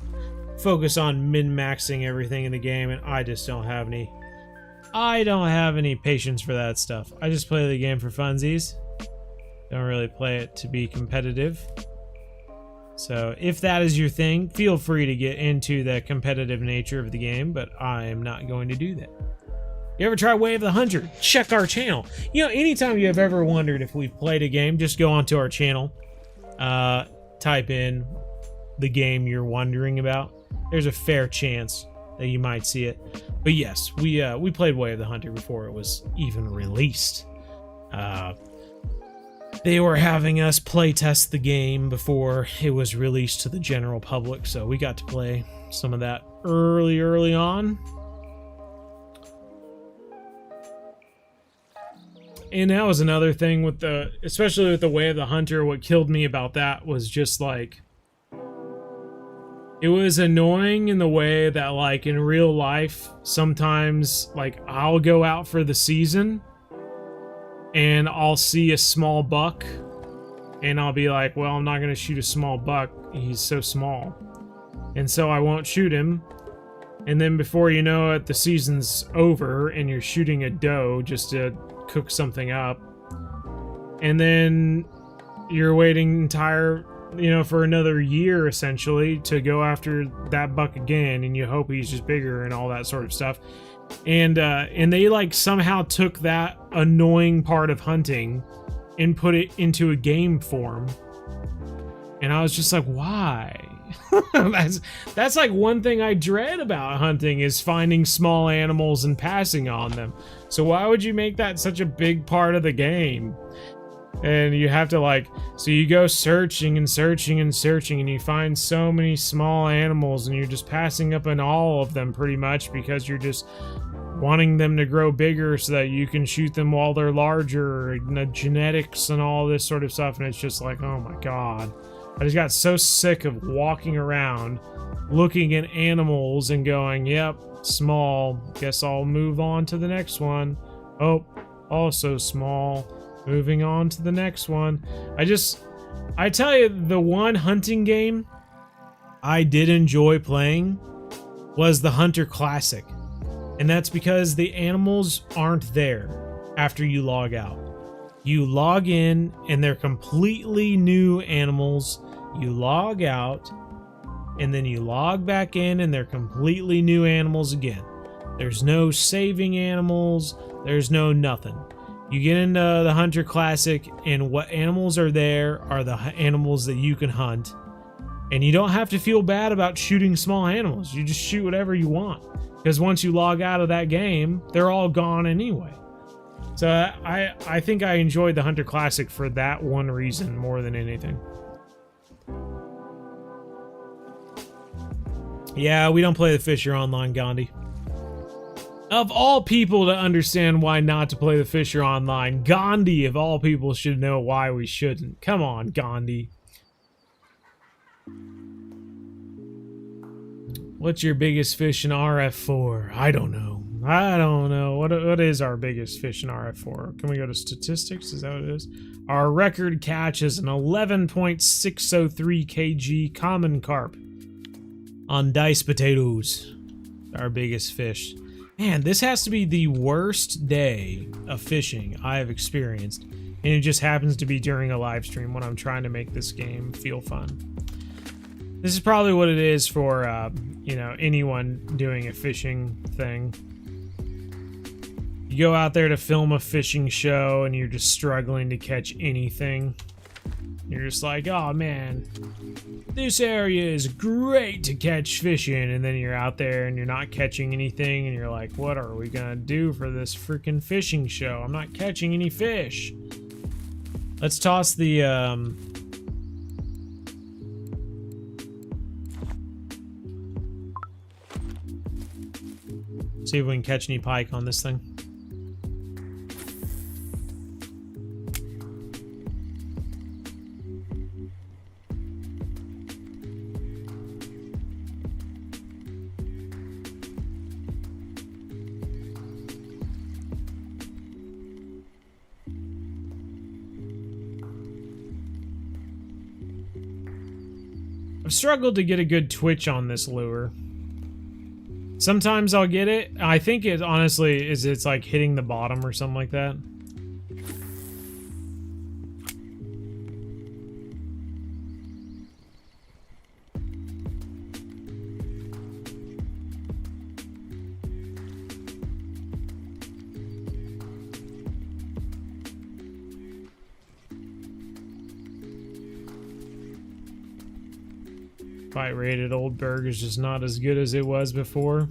focus on min-maxing everything in the game, and I just don't have any... I don't have any patience for that stuff. I just play the game for funsies. Don't really play it to be competitive. So if that is your thing, feel free to get into the competitive nature of the game, but I am not going to do that. You ever try Way of the Hunter? Check our channel. You know, anytime you have ever wondered if we've played a game, just go onto our channel, type in the game you're wondering about. There's a fair chance that you might see it. But yes, we played Way of the Hunter before it was even released. They were having us play test the game before it was released to the general public, so we got to play some of that early on. And that was another thing with especially with the Way of the Hunter, what killed me about that was just like, it was annoying in the way that like in real life, sometimes like I'll go out for the season and I'll see a small buck and I'll be like, well, I'm not going to shoot a small buck. He's so small. And so I won't shoot him. And then before you know it, the season's over and you're shooting a doe just to cook something up. And then you're waiting for another year essentially to go after that buck again, and you hope he's just bigger and all that sort of stuff. And they like somehow took that annoying part of hunting and put it into a game form. And I was just like, why? that's like one thing I dread about hunting is finding small animals and passing on them. So why would you make that such a big part of the game? And you have to like, so you go searching and searching and searching and you find so many small animals and you're just passing up on all of them pretty much because you're just wanting them to grow bigger so that you can shoot them while they're larger, genetics and all this sort of stuff. And it's just like, oh my God. I just got so sick of walking around looking at animals and going, yep, small, guess I'll move on to the next one. Oh, also small. Moving on to the next one. I tell you, the one hunting game I did enjoy playing was the Hunter Classic. And that's because the animals aren't there after you log out. You log in and they're completely new animals. You log out and then you log back in and they're completely new animals again. There's no saving animals. There's no nothing. You get into the Hunter Classic, and what animals are there are the animals that you can hunt. And you don't have to feel bad about shooting small animals. You just shoot whatever you want. Because once you log out of that game, they're all gone anyway. So I think I enjoyed the Hunter Classic for that one reason more than anything. Yeah, we don't play the Fisher Online, Gandhi. Of all people to understand why not to play the Fisher Online, Gandhi, of all people, should know why we shouldn't. Come on, Gandhi. What's your biggest fish in RF4? I don't know. What is our biggest fish in RF4? Can we go to statistics? Is that what it is? Our record catch is an 11.603 kg common carp on diced potatoes. Our biggest fish. Man, this has to be the worst day of fishing I have experieed. And it just happens to be during a live stream when I'm trying to make this game feel fun. This is probably what it is for, you know, anyone doing a fishing thing. You go out there to film a fishing show and you're just struggling to catch anything. You're just like, oh man, this area is great to catch fish in, and then you're out there and you're not catching anything, and you're like, what are we gonna do for this freaking fishing show? I'm not catching any fish. Let's toss the, see if we can catch any pike on this thing. I've struggled to get a good twitch on this lure. Sometimes I'll get it. I think it honestly is it's like hitting the bottom or something like that. Fight rate at Old Burg is just not as good as it was before.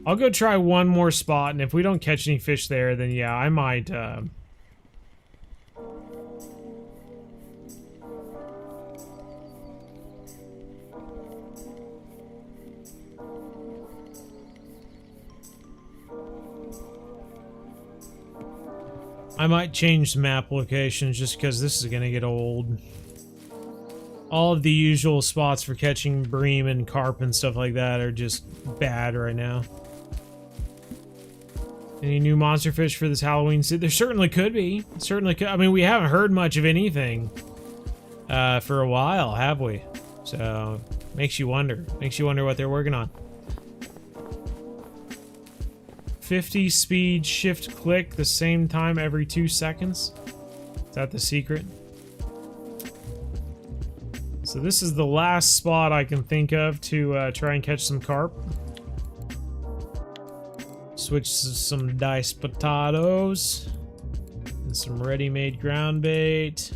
I'll go try one more spot, and if we don't catch any fish there, then yeah, I might, I might change the map locations just because this is gonna get old. All of the usual spots for catching bream and carp and stuff like that are just bad right now. Any new monster fish for this Halloween season? There certainly could be. Certainly could. I mean, we haven't heard much of anything for a while, have we? So, makes you wonder. Makes you wonder what they're working on. 50 speed shift click the same time every 2 seconds. Is that the secret? So this is the last spot I can think of to try and catch some carp. Switch to some diced potatoes and some ready-made ground bait.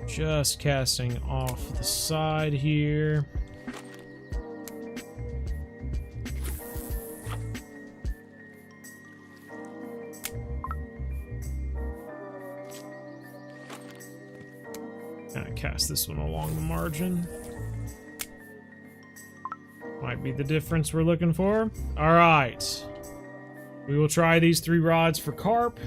Just casting off the side here. Cast this one along the margin. Might be the difference we're looking for. All right. We will try these 3 rods for carp.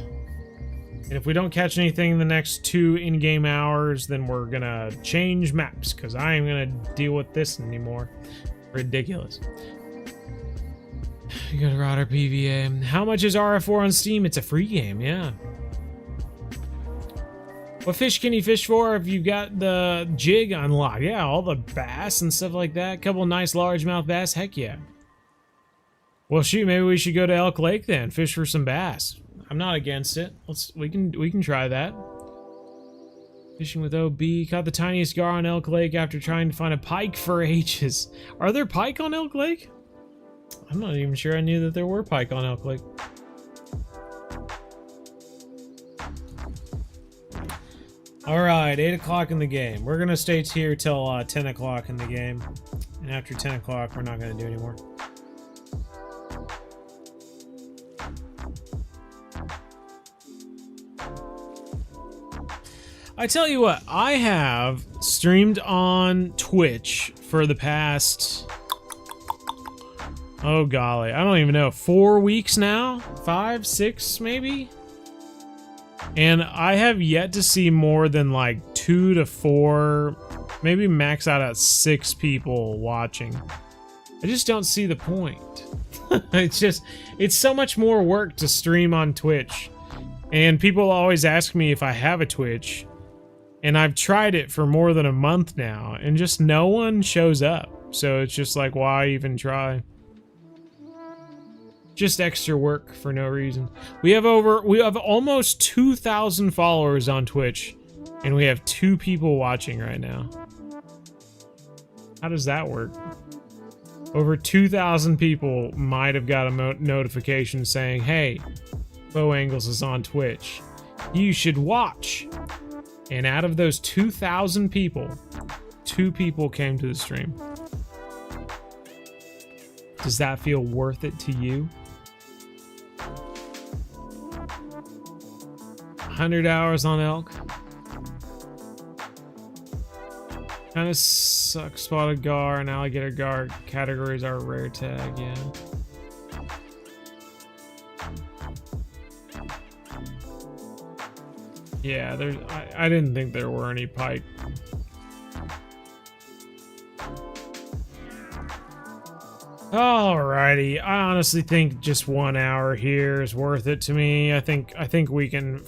And if we don't catch anything in the next 2 in-game hours, then we're gonna change maps because I ain't gonna deal with this anymore. Ridiculous. You got a Rodder PVA. How much is RF4 on Steam? It's a free game, yeah. What fish can you fish for if you've got the jig unlocked? Yeah, all the bass and stuff like that. Couple nice largemouth bass, heck yeah. Well, shoot, maybe we should go to Elk Lake then, fish for some bass. I'm not against it. We can try that. Fishing with OB, caught the tiniest gar on Elk Lake after trying to find a pike for ages. Are there pike on Elk Lake? I'm not even sure I knew that there were pike on Elk Lake. Alright, 8 o'clock in the game. We're gonna stay here till 10 o'clock in the game. And after 10 o'clock, we're not gonna do anymore. I tell you what, I have streamed on Twitch for the past... oh golly, I don't even know, 4 weeks now? 5, 6 maybe? And I have yet to see more than like 2 to 4, maybe max out at 6 people watching. I just don't see the point. It's so much more work to stream on Twitch. And people always ask me if I have a Twitch, and I've tried it for more than a month now, and just no one shows up. So it's just like, why even try? Just extra work for no reason. We have almost 2,000 followers on Twitch, and we have 2 people watching right now. How does that work? Over 2,000 people might have got a notification saying, hey, Bow Angles is on Twitch. You should watch. And out of those 2,000 people, 2 people came to the stream. Does that feel worth it to you? 100 hours on elk. Kind of sucks. Spotted gar and alligator gar categories are rare tag, yeah. Yeah, I didn't think there were any pike. Alrighty, I honestly think just 1 hour here is worth it to me. I think we can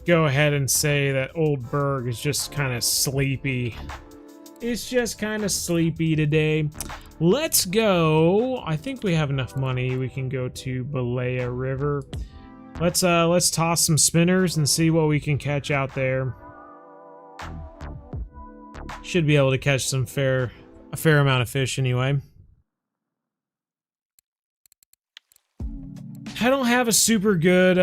go ahead and say that Old Burg is just kind of sleepy. It's just kind of sleepy today. Let's go. I think we have enough money. We can go to Balea River. Let's toss some spinners and see what we can catch out there. Should be able to catch a fair amount of fish anyway. I don't have a super good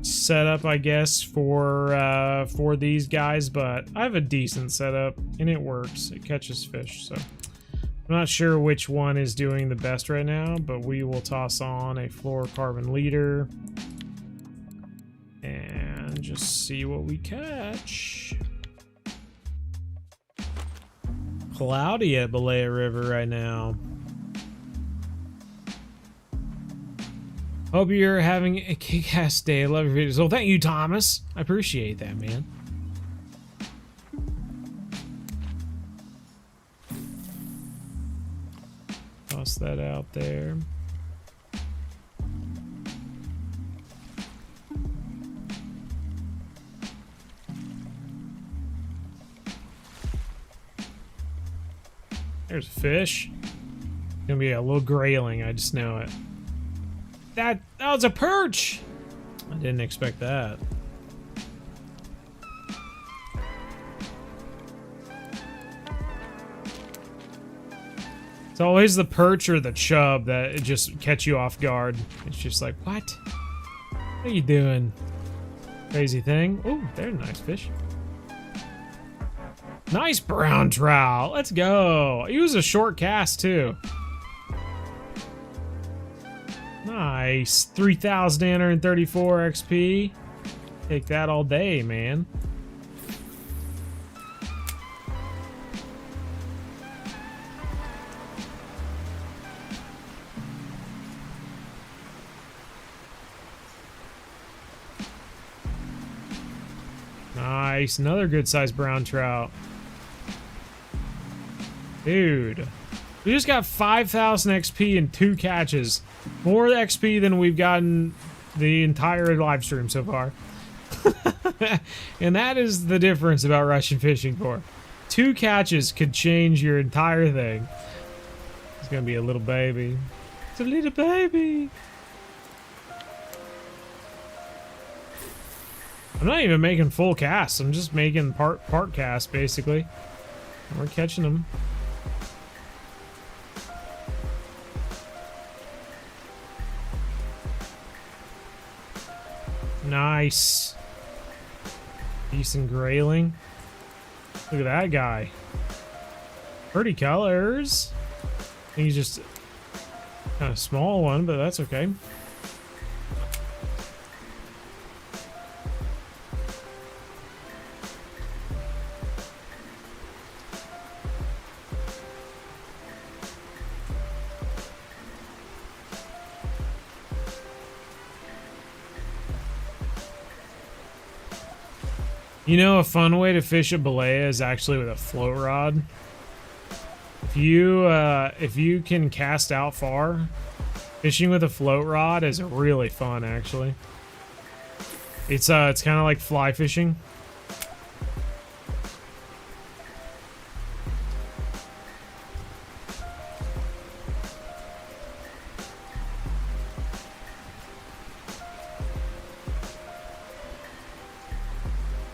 setup, I guess, for these guys, but I have a decent setup and it works. It catches fish, so I'm not sure which one is doing the best right now, but we will toss on a fluorocarbon leader and just see what we catch. Cloudy at Balea River right now. Hope you're having a kick-ass day. I love your videos. Well, thank you, Thomas. I appreciate that, man. Toss that out there. There's a fish. It's gonna be a little grayling, I just know it. That was a perch! I didn't expect that. It's always the perch or the chub that it just catch you off guard. It's just like, what? What are you doing? Crazy thing. Oh, there's a nice fish. Nice brown trout. Let's go. He was a short cast too. Nice. 3,834 XP. Take that all day, man. Nice. Another good sized brown trout. Dude. We just got 5,000 XP in 2 catches. More XP than we've gotten the entire live stream so far. And that is the difference about Russian fishing for. 2 catches could change your entire thing. It's gonna be a little baby. It's a little baby. I'm not even making full casts. I'm just making part casts, basically. And we're catching them. Nice. Decent grayling. Look at that guy. Pretty colors. I think he's just kind of small one, but that's okay. You know, a fun way to fish a balea is actually with a float rod. If you can cast out far Fishing with a float rod is really fun, actually. It's kind of like fly fishing.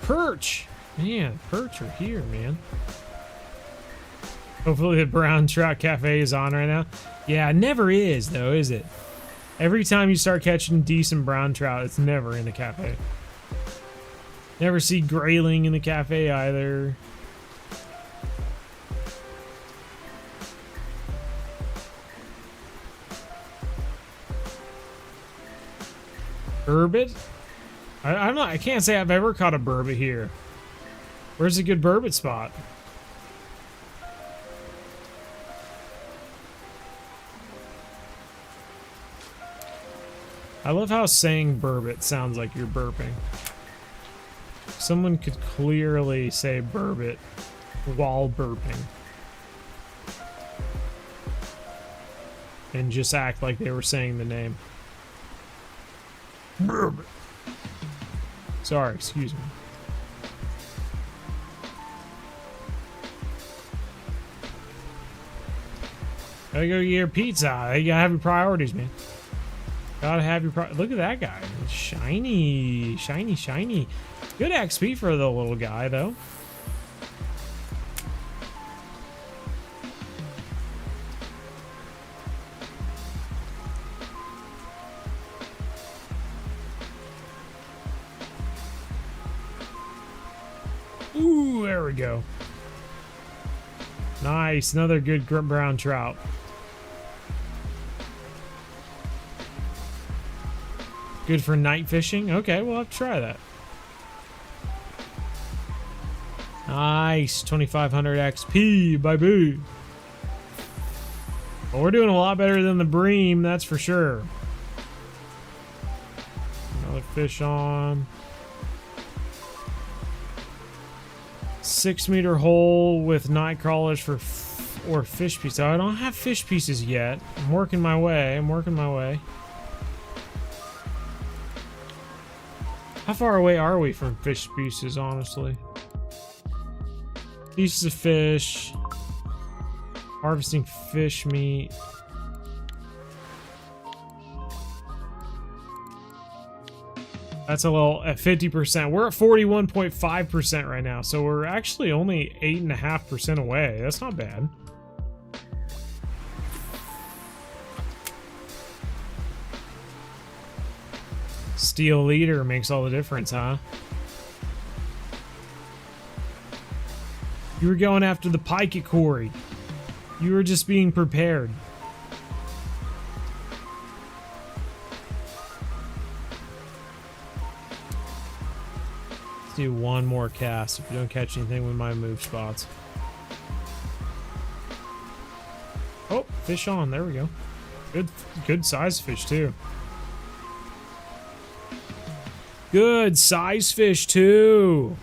Perch! Man, perch are here, man. Hopefully the Brown Trout Cafe is on right now. Yeah, it never is, though, is it? Every time you start catching decent brown trout, it's never in the cafe. Never see grayling in the cafe either. Burbot? I can't say I've ever caught a burbot here. Where's a good burbot spot? I love how saying burbot sounds like you're burping. Someone could clearly say burbot while burping. And just act like they were saying the name. Burbot. Sorry, excuse me. Gotta go get your pizza. You gotta have your priorities, man. Gotta have your look at that guy. Shiny, shiny, shiny. Good XP for the little guy, though. Ooh, there we go. Nice, another good brown trout. Good for night fishing? Okay, we'll have to try that. Nice, 2500 XP, baby. Well, we're doing a lot better than the Bream, that's for sure. Another fish on. 6-meter hole with night crawlers for or fish pieces. I don't have fish pieces yet. I'm working my way. I'm working my way. How far away are we from fish pieces, honestly? Pieces of fish. Harvesting fish meat. That's a little at 50%. We're at 41.5% right now, so we're actually only 8.5% away. That's not bad. Steel leader makes all the difference, huh? You were going after the pike at Corey. You were just being prepared. Let's do one more cast if you don't catch anything with my move spots. Oh, fish on. There we go. Good size fish too. Good size fish too.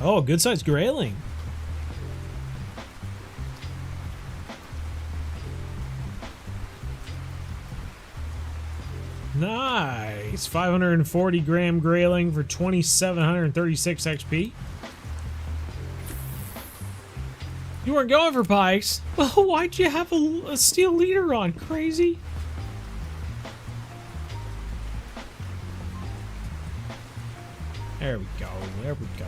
Oh, good size grayling. Nice. 540 gram grayling for 2,736 XP. You weren't going for pikes. Well, why'd you have a steel leader on? Crazy. There we go. There we go.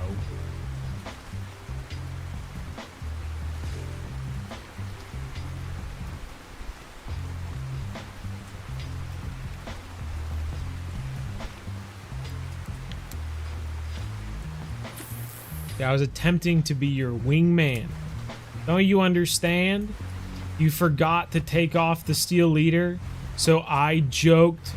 Yeah, I was attempting to be your wingman. Don't you understand? You forgot to take off the steel leader, so I joked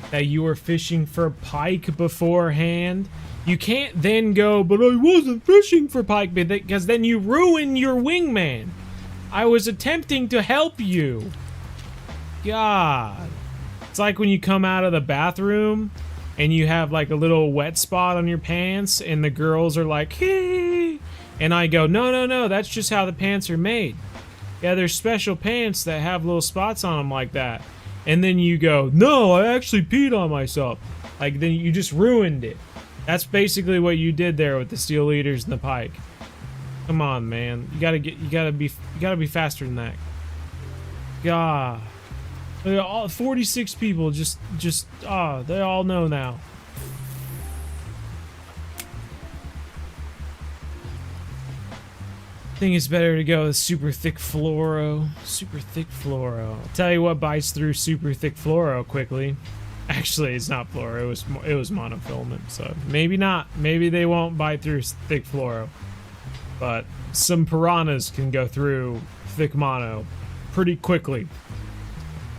that you were fishing for pike beforehand. You can't then go, but I wasn't fishing for pike, because then you ruin your wingman. I was attempting to help you. God. It's like when you come out of the bathroom and you have like a little wet spot on your pants and the girls are like, hey, And I go, no, no, no, that's just how the pants are made. Yeah, there's special pants that have little spots on them like that. And then you go, no, I actually peed on myself. Like, then you just ruined it. That's basically what you did there with the steel leaders and the pike. Come on, man. You gotta be faster than that. God. Look at all 46 people they all know now. I think it's better to go with super thick fluoro. Super thick fluoro. I'll tell you what bites through super thick fluoro quickly. Actually, it's not fluoro. It was monofilament. So maybe not. Maybe they won't bite through thick fluoro. But some piranhas can go through thick mono pretty quickly.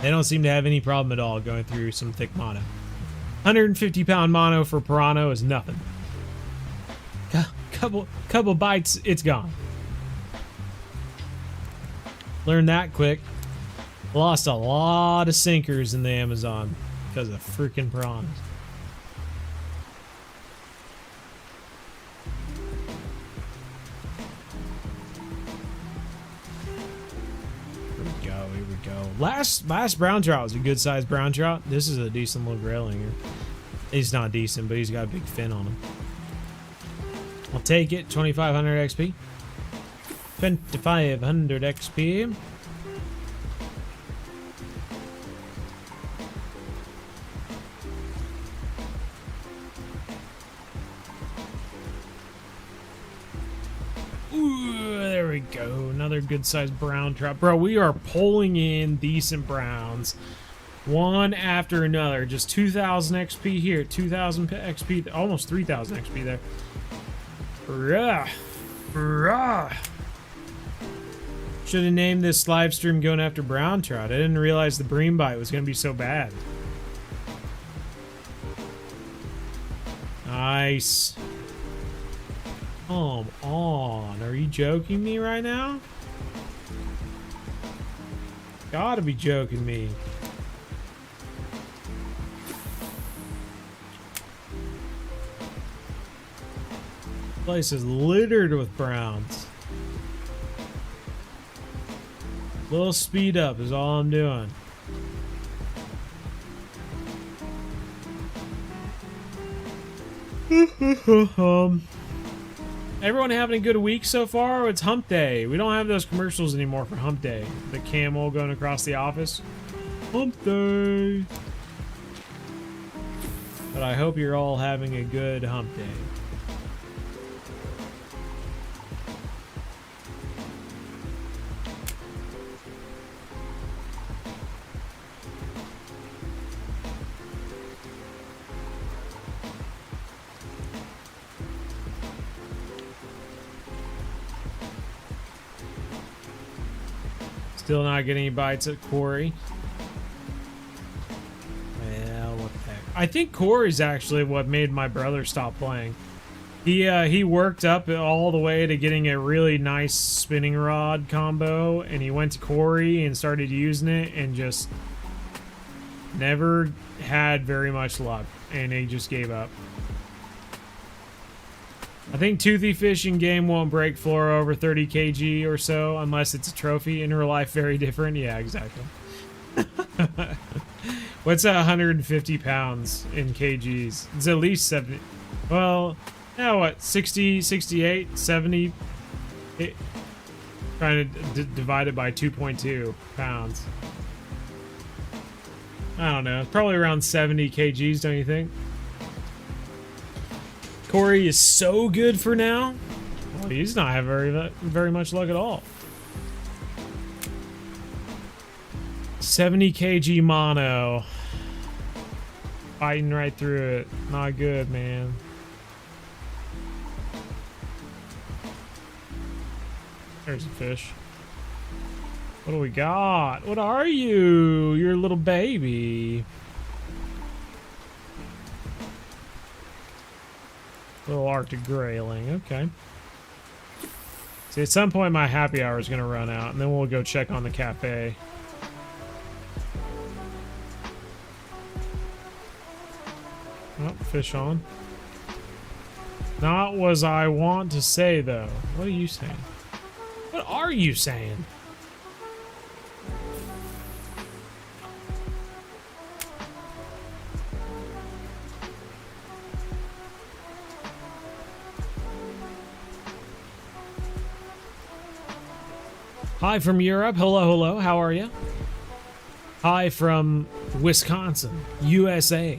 They don't seem to have any problem at all going through some thick mono. 150-pound mono for piranha is nothing. Couple bites, it's gone. Learned that quick. Lost a lot of sinkers in the Amazon because of freaking piranhas. Here we go. Last brown trout was a good sized brown trout. This is a decent little graylinger. He's not decent, but he's got a big fin on him. I'll take it. 2,500 XP. 2,500 XP. Ooh, there we go. Another good sized brown trout. Bro, we are pulling in decent browns. One after another. Just 2,000 XP here. 2,000 XP. Almost 3,000 XP there. Rah. Rah. Should have named this live stream going after brown trout. I didn't realize the bream bite was going to be so bad. Nice. Come on. Are you joking me right now? Gotta be joking me. Place is littered with browns. Little speed up is all I'm doing. Everyone having a good week so far? It's hump day. We don't have those commercials anymore for hump day. The camel going across the office. Hump day. But I hope you're all having a good hump day. Still not getting any bites at Corey. Well, what the heck. I think Corey's actually what made my brother stop playing. He worked up all the way to getting a really nice spinning rod combo, and he went to Corey and started using it and just never had very much luck, and he just gave up. I think toothy fishing game won't break floor over 30 kg or so unless it's a trophy. In real life, very different. Yeah, exactly. What's 150 pounds in kgs? It's at least 70. Well, now what? 60, 68, 70? Trying to divide it by 2.2 pounds. I don't know. It's probably around 70 kgs, don't you think? Corey is so good for now. Well, he's not having very much luck at all. 70 kg mono. Fighting right through it. Not good, man. There's a fish. What do we got? What are you? You're a little baby. Little Arctic grayling, okay. See, at some point my happy hour is going to run out, and then we'll go check on the cafe. Oh, fish on. Not what I want to say, though. What are you saying? What are you saying? Hi from Europe. Hello, hello. How are you? Hi from Wisconsin, USA.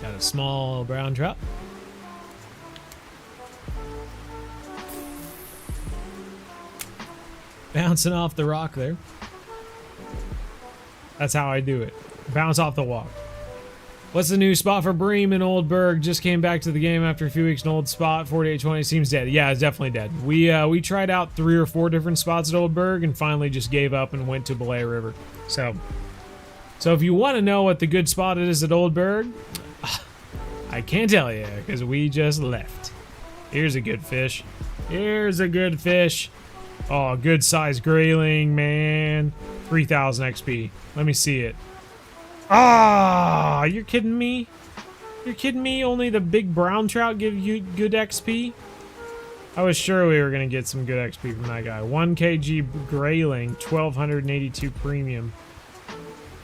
Got a small brown trout. Bouncing off the rock there. That's how I do it. Bounce off the walk. What's the new spot for Bream and Old Burg? Just came back to the game after a few weeks. An old spot, 4820, seems dead. Yeah, it's definitely dead. We tried out 3 or 4 different spots at Old Burg and finally just gave up and went to Belay River. So if you want to know what the good spot is at Old Burg, I can't tell you because we just left. Here's a good fish. Here's a good fish. Oh, good size grayling, man. 3000 XP. Let me see it. Ah, you're kidding me? You're kidding me? Only the big brown trout give you good XP? I was sure we were going to get some good XP from that guy. 1 kg grayling, 1282 premium.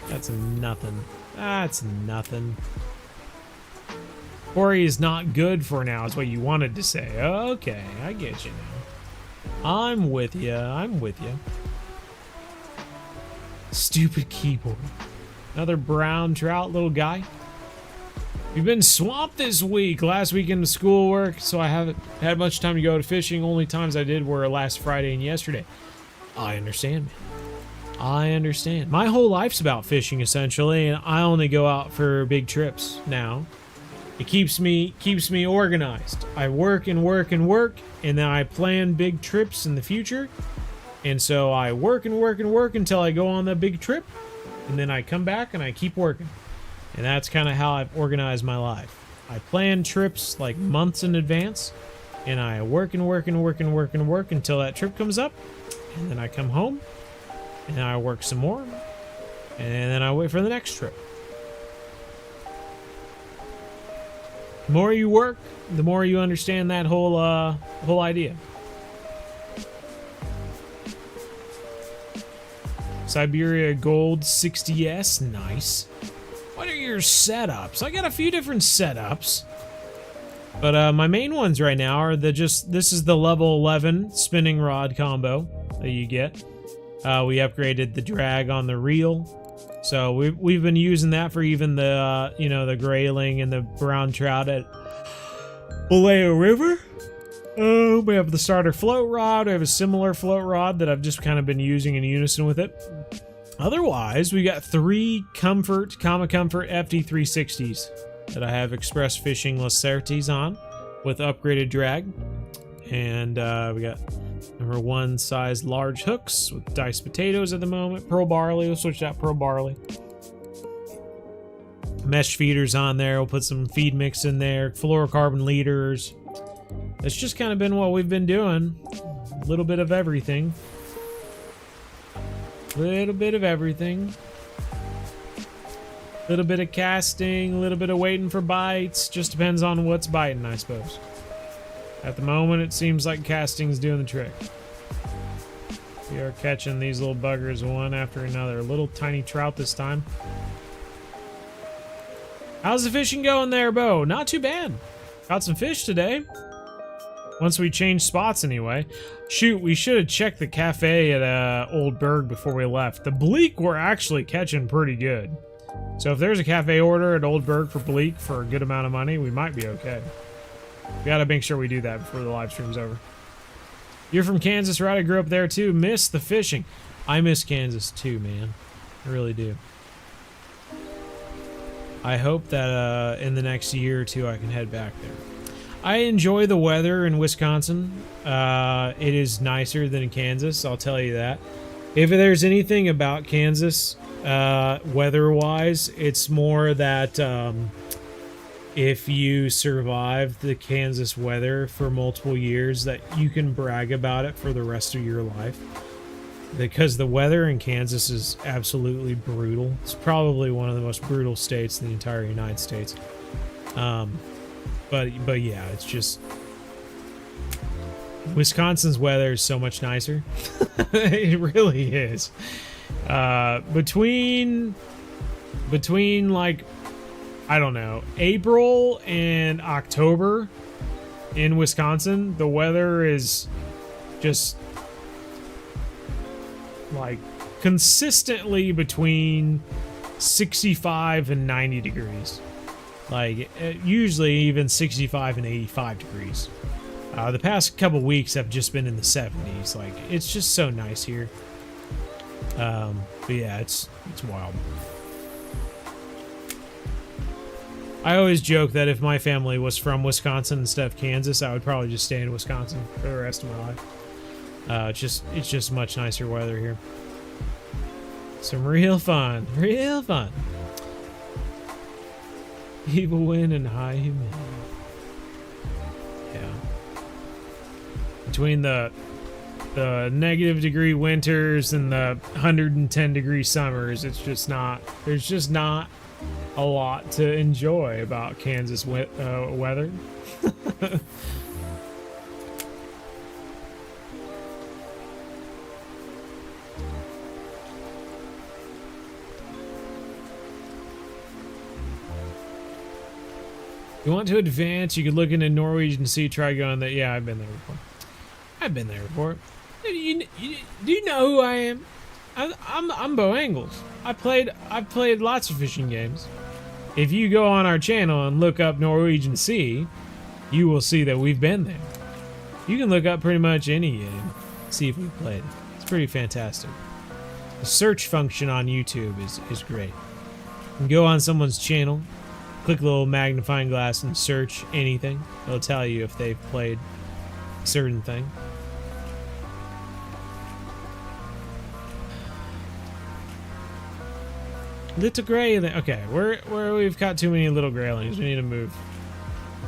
That's nothing. That's nothing. Quarry is not good for now, is what you wanted to say. Okay, I get you now. I'm with you. I'm with you. Stupid keyboard. Another brown trout, little guy. We've been swamped this week. Last weekend of schoolwork, so I haven't had much time to go to fishing. Only times I did were last Friday and yesterday. I understand, man. I understand. My whole life's about fishing, essentially, and I only go out for big trips now. It keeps me organized. I work and work and work, and then I plan big trips in the future. And so I work and work and work until I go on that big trip. And then I come back and I keep working. And that's kind of how I've organized my life. I plan trips like months in advance. And I work and work and work and work and work until that trip comes up. And then I come home. And I work some more. And then I wait for the next trip. The more you work, the more you understand that whole idea. Siberia Gold 60S, nice. What are your setups? I got a few different setups, but my main ones right now are this is the level 11 spinning rod combo that you get. We upgraded the drag on the reel, so we've been using that for even the the grayling and the brown trout at Belay River. We have the starter float rod. We have a similar float rod that I've just kind of been using in unison with it. Otherwise, we got 3 Comfort FD360s that I have Express Fishing Lacertes on with upgraded drag. And we got number 1 size large hooks with diced potatoes at the moment. Pearl barley. We'll switch out pearl barley. Mesh feeders on there. We'll put some feed mix in there. Fluorocarbon leaders. That's just kind of been what we've been doing. A little bit of everything. Little bit of everything. Little bit of casting, a little bit of waiting for bites. Just depends on what's biting, I suppose. At the moment, it seems like casting's doing the trick. We are catching these little buggers one after another. Little tiny trout this time. How's the fishing going there, Bo? Not too bad. Caught some fish today. Once we changed spots anyway. Shoot, we should have checked the cafe at Old Burg before we left. The bleak we're actually catching pretty good. So if there's a cafe order at Old Burg for bleak for a good amount of money, we might be okay. We gotta make sure we do that before the live stream's over. You're from Kansas, right? I grew up there too. Miss the fishing. I miss Kansas too, man. I really do. I hope that in the next year or two I can head back there. I enjoy the weather in Wisconsin. It is nicer than in Kansas, I'll tell you that. If there's anything about Kansas, weather-wise, it's more that if you survive the Kansas weather for multiple years, that you can brag about it for the rest of your life. Because the weather in Kansas is absolutely brutal. It's probably one of the most brutal states in the entire United States. But yeah, it's just Wisconsin's weather is so much nicer. It really is. Between like, I don't know, April and October in Wisconsin, the weather is just like consistently between 65 and 90 degrees. Like usually even 65 and 85 degrees. The past couple weeks have just been in the 70s. Like, it's just so nice here. But yeah, it's wild. I always joke that if my family was from Wisconsin instead of Kansas, I would probably just stay in Wisconsin for the rest of my life. It's just much nicer weather here. Some real fun, real fun. Evil wind and high humidity. Yeah. Between the negative degree winters and the 110 degree summers, it's just not. There's just not a lot to enjoy about Kansas weather. You want to advance, you could look into Norwegian Sea, try going there. Yeah, I've been there before. I've been there before. Do you know who I am? I'm Bo Angles. I've played lots of fishing games. If you go on our channel and look up Norwegian Sea, you will see that we've been there. You can look up pretty much any game, see if we've played it. It's pretty fantastic. The search function on YouTube is great. You can go on someone's channel, click the little magnifying glass and search anything. It'll tell you if they've played a certain thing. Little gray. Okay, where we've got too many little graylings. We need to move.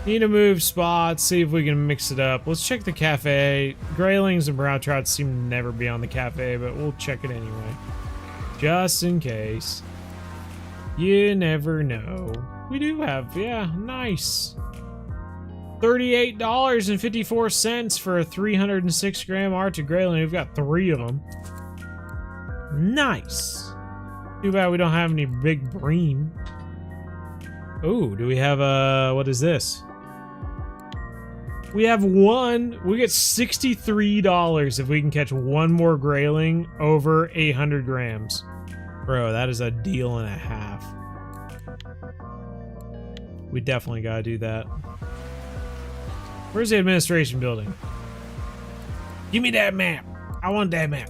Need to move spots. See if we can mix it up. Let's check the cafe. Graylings and brown trout seem to never be on the cafe, but we'll check it anyway, just in case. You never know. We do have, yeah, nice. $38.54 for a 306 gram Arctic grayling. We've got 3 of them. Nice. Too bad we don't have any big bream. Oh, do we have what is this? We have 1. We get $63 if we can catch 1 more grayling over 800 grams. Bro, that is a deal and a half. We definitely gotta do that. Where's the administration building? Give me that map. I want that map.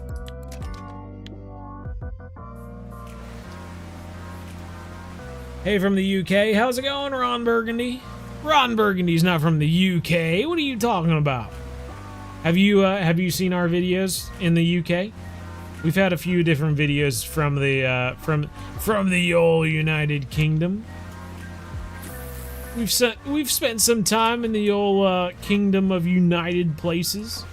Hey, from the UK. How's it going, Ron Burgundy? Ron Burgundy's not from the UK. What are you talking about? Have you seen our videos in the UK? We've had a few different videos from the from the old United Kingdom. We've spent some time in the old Kingdom of United Places.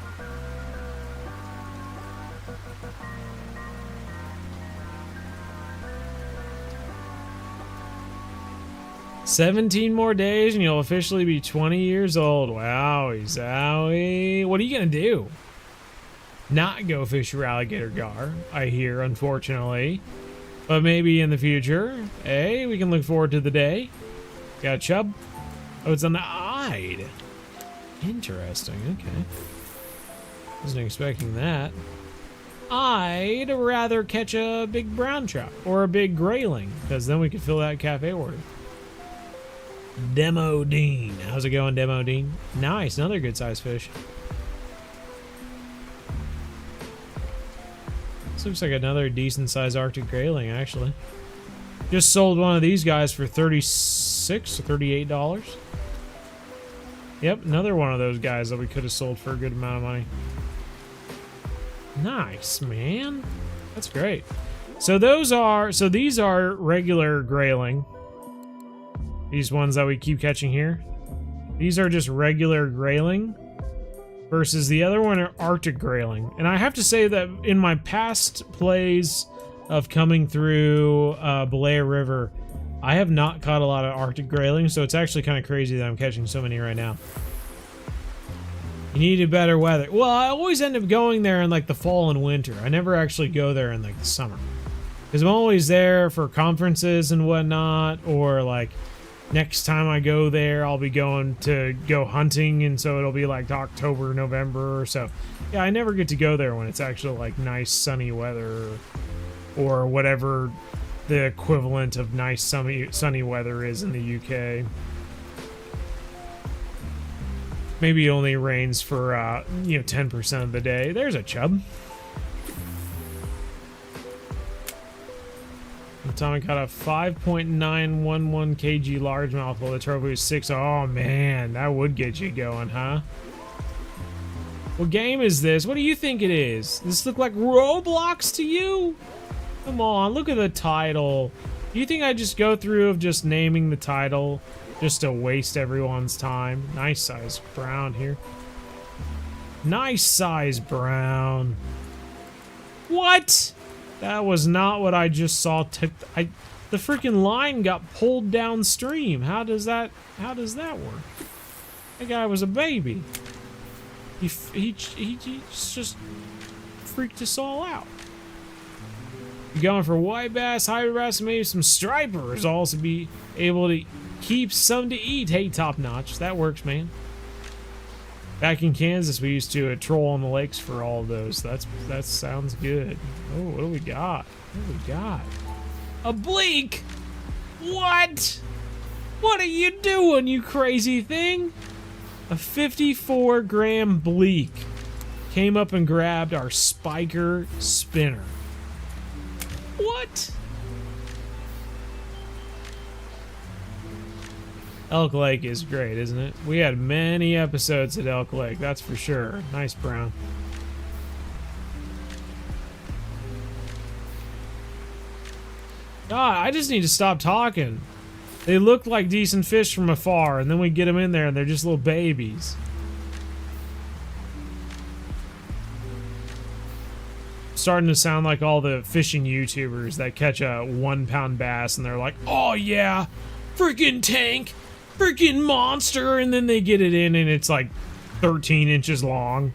"17 more days and you'll officially be 20 years old. Wowie zowie. What are you gonna do? Not go fish for alligator gar, I hear, unfortunately. But maybe in the future. Hey, we can look forward to the day. Got a chub? Oh, it's on the eye. Interesting, okay. Wasn't expecting that. I'd rather catch a big brown trout or a big grayling, because then we could fill that cafe order. Demo Dean. How's it going, Demo Dean? Nice, another good sized fish. This looks like another decent sized Arctic grayling, actually. Just sold one of these guys for $36 or $38. Yep, another one of those guys that we could have sold for a good amount of money. Nice, man. That's great. So these are regular grayling. These ones that we keep catching here. These are just regular grayling. Versus the other one are Arctic grayling. And I have to say that in my past plays of coming through Blair River, I have not caught a lot of Arctic grayling, so it's actually kind of crazy that I'm catching so many right now. You needed better weather. Well, I always end up going there in like the fall and winter. I never actually go there in like the summer. Because I'm always there for conferences and whatnot, or like next time I go there, I'll be going to go hunting, and so it'll be like October, November or so. Yeah, I never get to go there when it's actually like nice sunny weather or whatever the equivalent of nice sunny weather is in the UK. Maybe it only rains for 10% of the day. There's a chub. Atomic got a 5.911 kg largemouth while the trophy was 6. Oh man, that would get you going, huh? What game is this? What do you think it is? Does this look like Roblox to you? Come on, look at the title. Do you think I just go through of just naming the title just to waste everyone's time? Nice size brown here. Nice size brown. What? That was not what I just saw. The freaking line got pulled downstream. How does that work? That guy was a baby. He just freaked us all out. You're going for white bass, hybrid bass, and maybe some stripers. Also be able to keep some to eat. Hey, top notch. That works, man. Back in Kansas, we used to troll on the lakes for all of those. That sounds good. Oh, what do we got? What do we got? A bleak? What? What are you doing, you crazy thing? A 54-gram bleak came up and grabbed our spiker spinner. What? Elk Lake is great, isn't it? We had many episodes at Elk Lake, that's for sure. Nice brown. God, I just need to stop talking. They look like decent fish from afar, and then we get them in there and they're just little babies. Starting to sound like all the fishing YouTubers that catch a 1-pound bass and they're like, oh yeah, freaking tank, freaking monster, and then they get it in and it's like 13 inches long.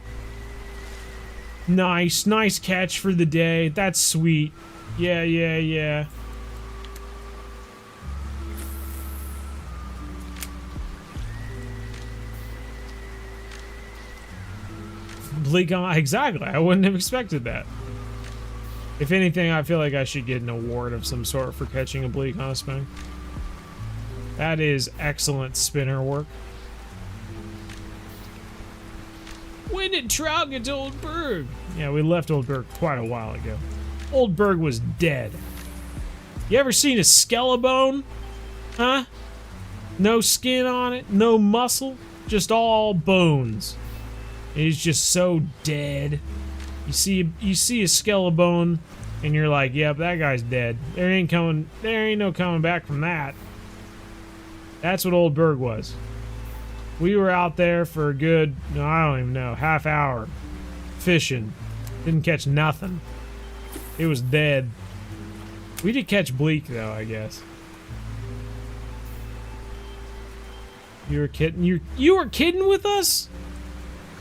Nice catch for the day. That's sweet. Yeah. Bleak on, exactly. I wouldn't have expected that. If anything, I feel like I should get an award of some sort for catching a bleak on a spinner. That is excellent spinner work. When did trout get to Old Burg? Yeah, we left Old Burg quite a while ago. Old Burg was dead. You ever seen a skeleton? Huh? No skin on it, no muscle, just all bones. He's just so dead. You see a skeleton, and you're like, yep, that guy's dead. There ain't no coming back from that. That's what Old Burg was. We were out there for a good, I don't even know, half hour fishing. Didn't catch nothing. It was dead. We did catch bleak though, I guess. You were kidding? You were kidding with us?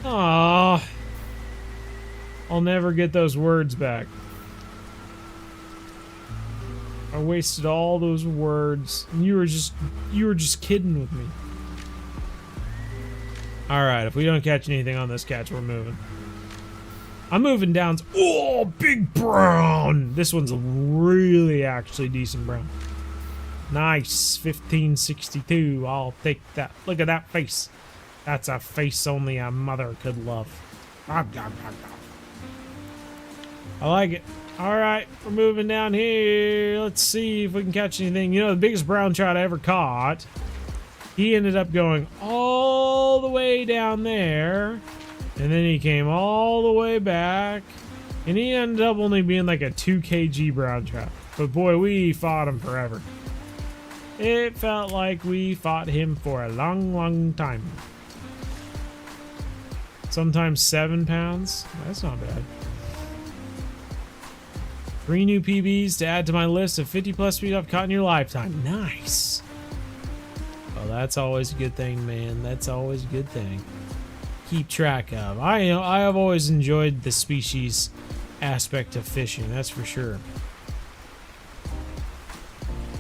Aww. I'll never get those words back. I wasted all those words. And you were just kidding with me. Alright, if we don't catch anything on this catch, we're moving. I'm moving down. Oh, big brown! This one's really actually decent brown. Nice, 1562. I'll take that. Look at that face. That's a face only a mother could love. I like it. Alright, we're moving down here. Let's see if we can catch anything. You know, the biggest brown trout I ever caught, he ended up going all the way down there, and then he came all the way back, and he ended up only being like a 2 kg brown trout. But boy, we fought him forever. It felt like we fought him for a long time. Sometimes 7 pounds. That's not bad. 3 new PBs to add to my list of 50 plus speed I've caught in your lifetime. Nice. Well, that's always a good thing, man. That's always a good thing. Keep track of. I have always enjoyed the species aspect of fishing, that's for sure.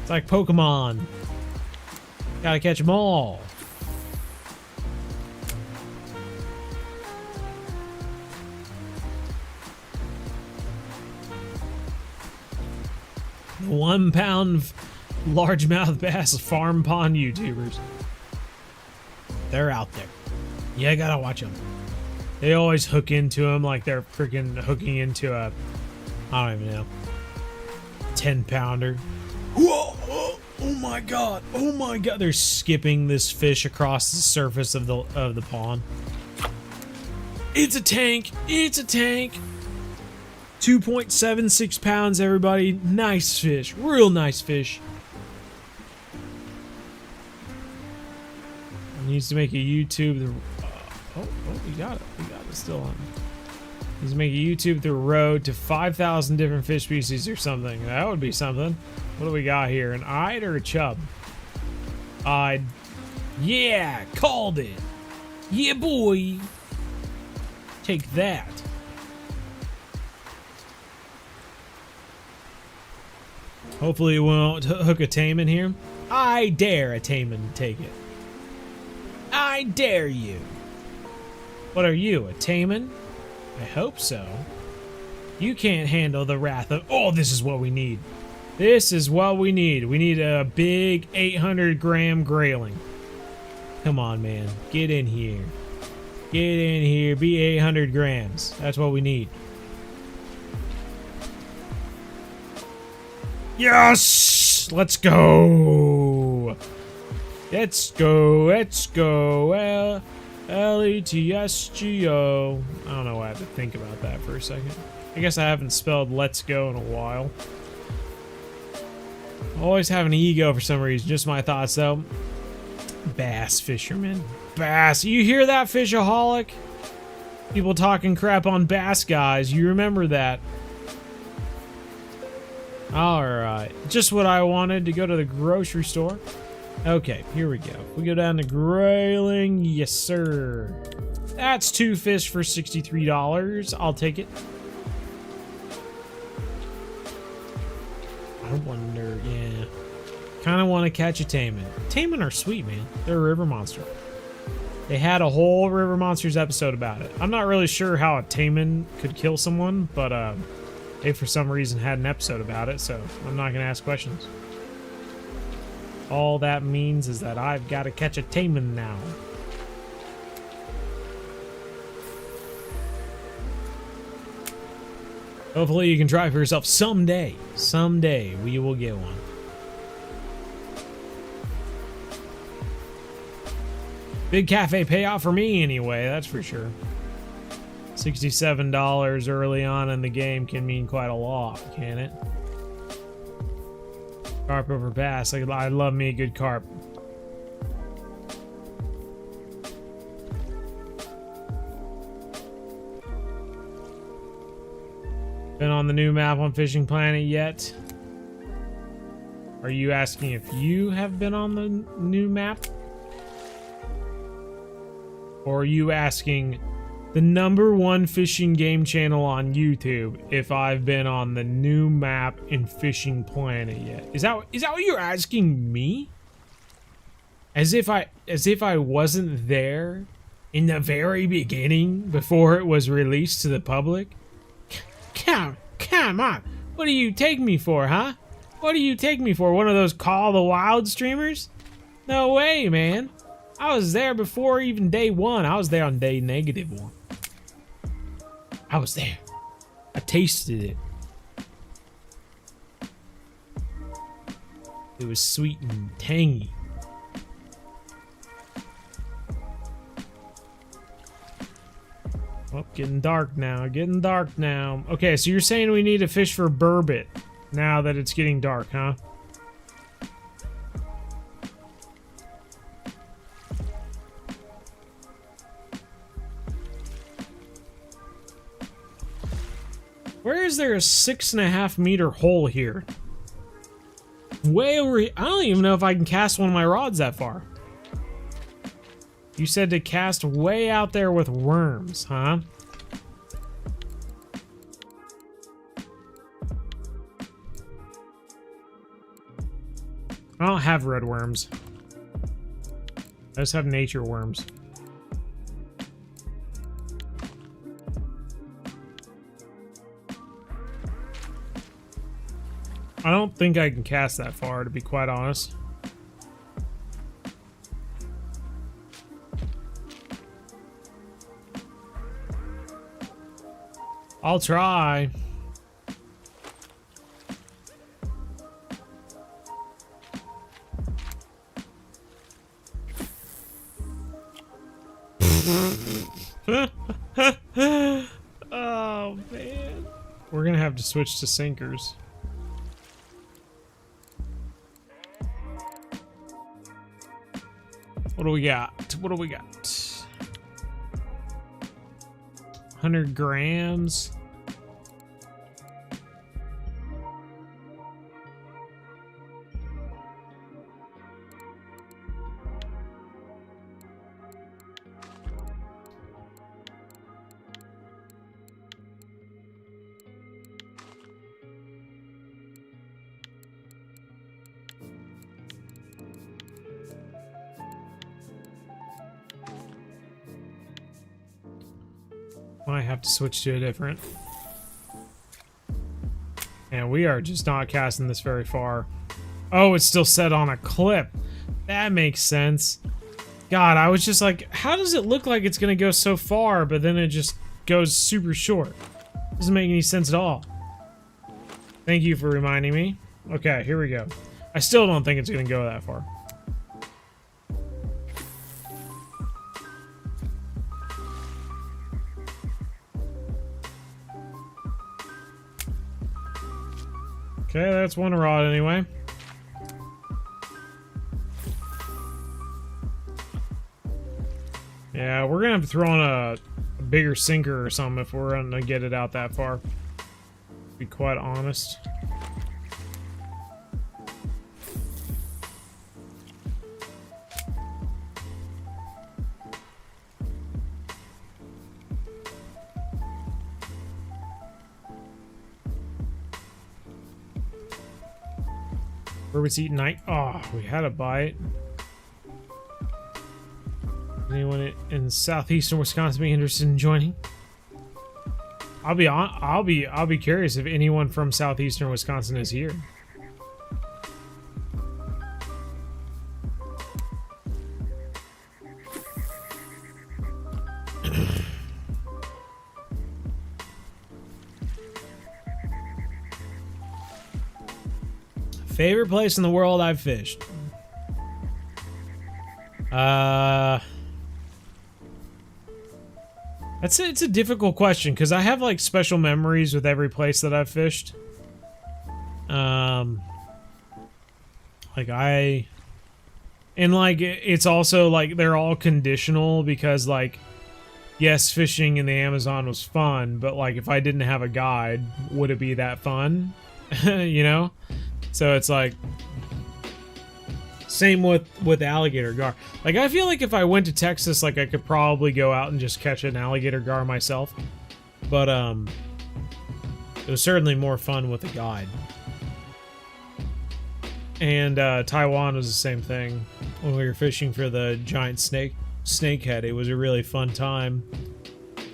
It's like Pokemon. Gotta catch them all. The 1 pound largemouth bass farm pond YouTubers. They're out there. Yeah, I gotta watch them. They always hook into them like they're freaking hooking into a, I don't even know, 10 pounder. Whoa! Oh my god! Oh my god! They're skipping this fish across the surface of the pond. It's a tank! It's a tank! 2.76 pounds, everybody. Nice fish. Real nice fish. Needs to make a YouTube. We got it. We got it still on. Needs to make a YouTube the road to 5,000 different fish species or something. That would be something. What do we got here? An eyed or a chub? Eyed. Yeah, called it. Yeah, boy. Take that. Hopefully it won't hook a tame in here. I dare a tame to take it. I dare you. What are you, a Taman? I hope so. You can't handle the wrath of... Oh, this is what we need. This is what we need. We need a big 800-gram grayling. Come on, man. Get in here. Get in here. Be 800 grams. That's what we need. Yes! Let's go! Let's go. Let's go. L-E-T-S-G-O. I don't know why I had to think about that for a second. I guess I haven't spelled let's go in a while. I always have an ego for some reason. Just my thoughts, though. Bass fisherman. Bass. You hear that, fishaholic? People talking crap on bass guys. You remember that. Alright. Just what I wanted to go to the grocery store. Okay, here we go. We go down to grayling. Yes, sir. That's 2 fish for $63. I'll take it. I wonder, yeah. Kind of want to catch a Taman. Taman are sweet, man. They're a river monster. They had a whole River Monsters episode about it. I'm not really sure how a Taman could kill someone, but they for some reason had an episode about it, so I'm not going to ask questions. All that means is that I've got to catch a Taman now. Hopefully you can try for yourself someday. Someday we will get one. Big cafe payoff for me anyway, that's for sure. $67 early on in the game can mean quite a lot, can it? Carp over bass. I love me a good carp. Been on the new map on Fishing Planet yet? Are you asking if you have been on the new map? Or are you asking the #1 fishing game channel on YouTube if I've been on the new map in Fishing Planet yet? Is that what you're asking me? As if I wasn't there in the very beginning before it was released to the public? Come on. What do you take me for, huh? What do you take me for? One of those Call of the Wild streamers? No way, man. I was there before even day 1. I was there on day -1. I was there. I tasted it. It was sweet and tangy. Oh, getting dark now. Getting dark now. Okay, so you're saying we need to fish for burbot now that it's getting dark, huh? Where is there a 6.5 meter hole here? Way over here. I don't even know if I can cast one of my rods that far. You said to cast way out there with worms, huh? I don't have red worms. I just have nature worms. I don't think I can cast that far, to be quite honest. I'll try. Oh, man. We're gonna have to switch to sinkers. What do we got? What do we got? 100 grams. I have to switch to a different. And we are just not casting this very far. Oh, it's still set on a clip. That makes sense. God, I was just like, how does it look like it's gonna go so far, but then it just goes super short? Doesn't make any sense at all. Thank you for reminding me. Okay, here we go. I still don't think it's gonna go that far. Okay, that's one rod anyway. Yeah, we're gonna have to throw on a bigger sinker or something if we're gonna get it out that far. To be quite honest. Where was eating night? Oh, we had a bite. Anyone in southeastern Wisconsin be interested in joining? I'll be curious if anyone from southeastern Wisconsin is here. Favorite place in the world I've fished? It's a difficult question because I have like special memories with every place that I've fished. It's also like they're all conditional because like, yes, fishing in the Amazon was fun, but like if I didn't have a guide, would it be that fun? You know? So it's like same with alligator gar. Like I feel like if I went to Texas, like I could probably go out and just catch an alligator gar myself. But it was certainly more fun with a guide. And Taiwan was the same thing. When we were fishing for the giant snakehead, it was a really fun time.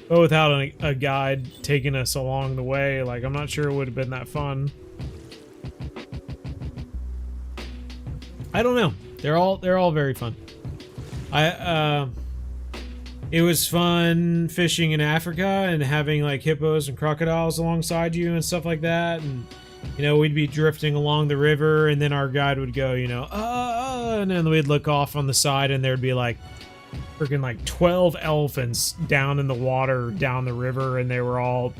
But without a guide taking us along the way, like I'm not sure it would have been that fun. I don't know. They're all very fun. It was fun fishing in Africa and having like hippos and crocodiles alongside you and stuff like that. And you know, we'd be drifting along the river, and then our guide would go, you know, and then we'd look off on the side, and there'd be like freaking like 12 elephants down in the water down the river, and they were all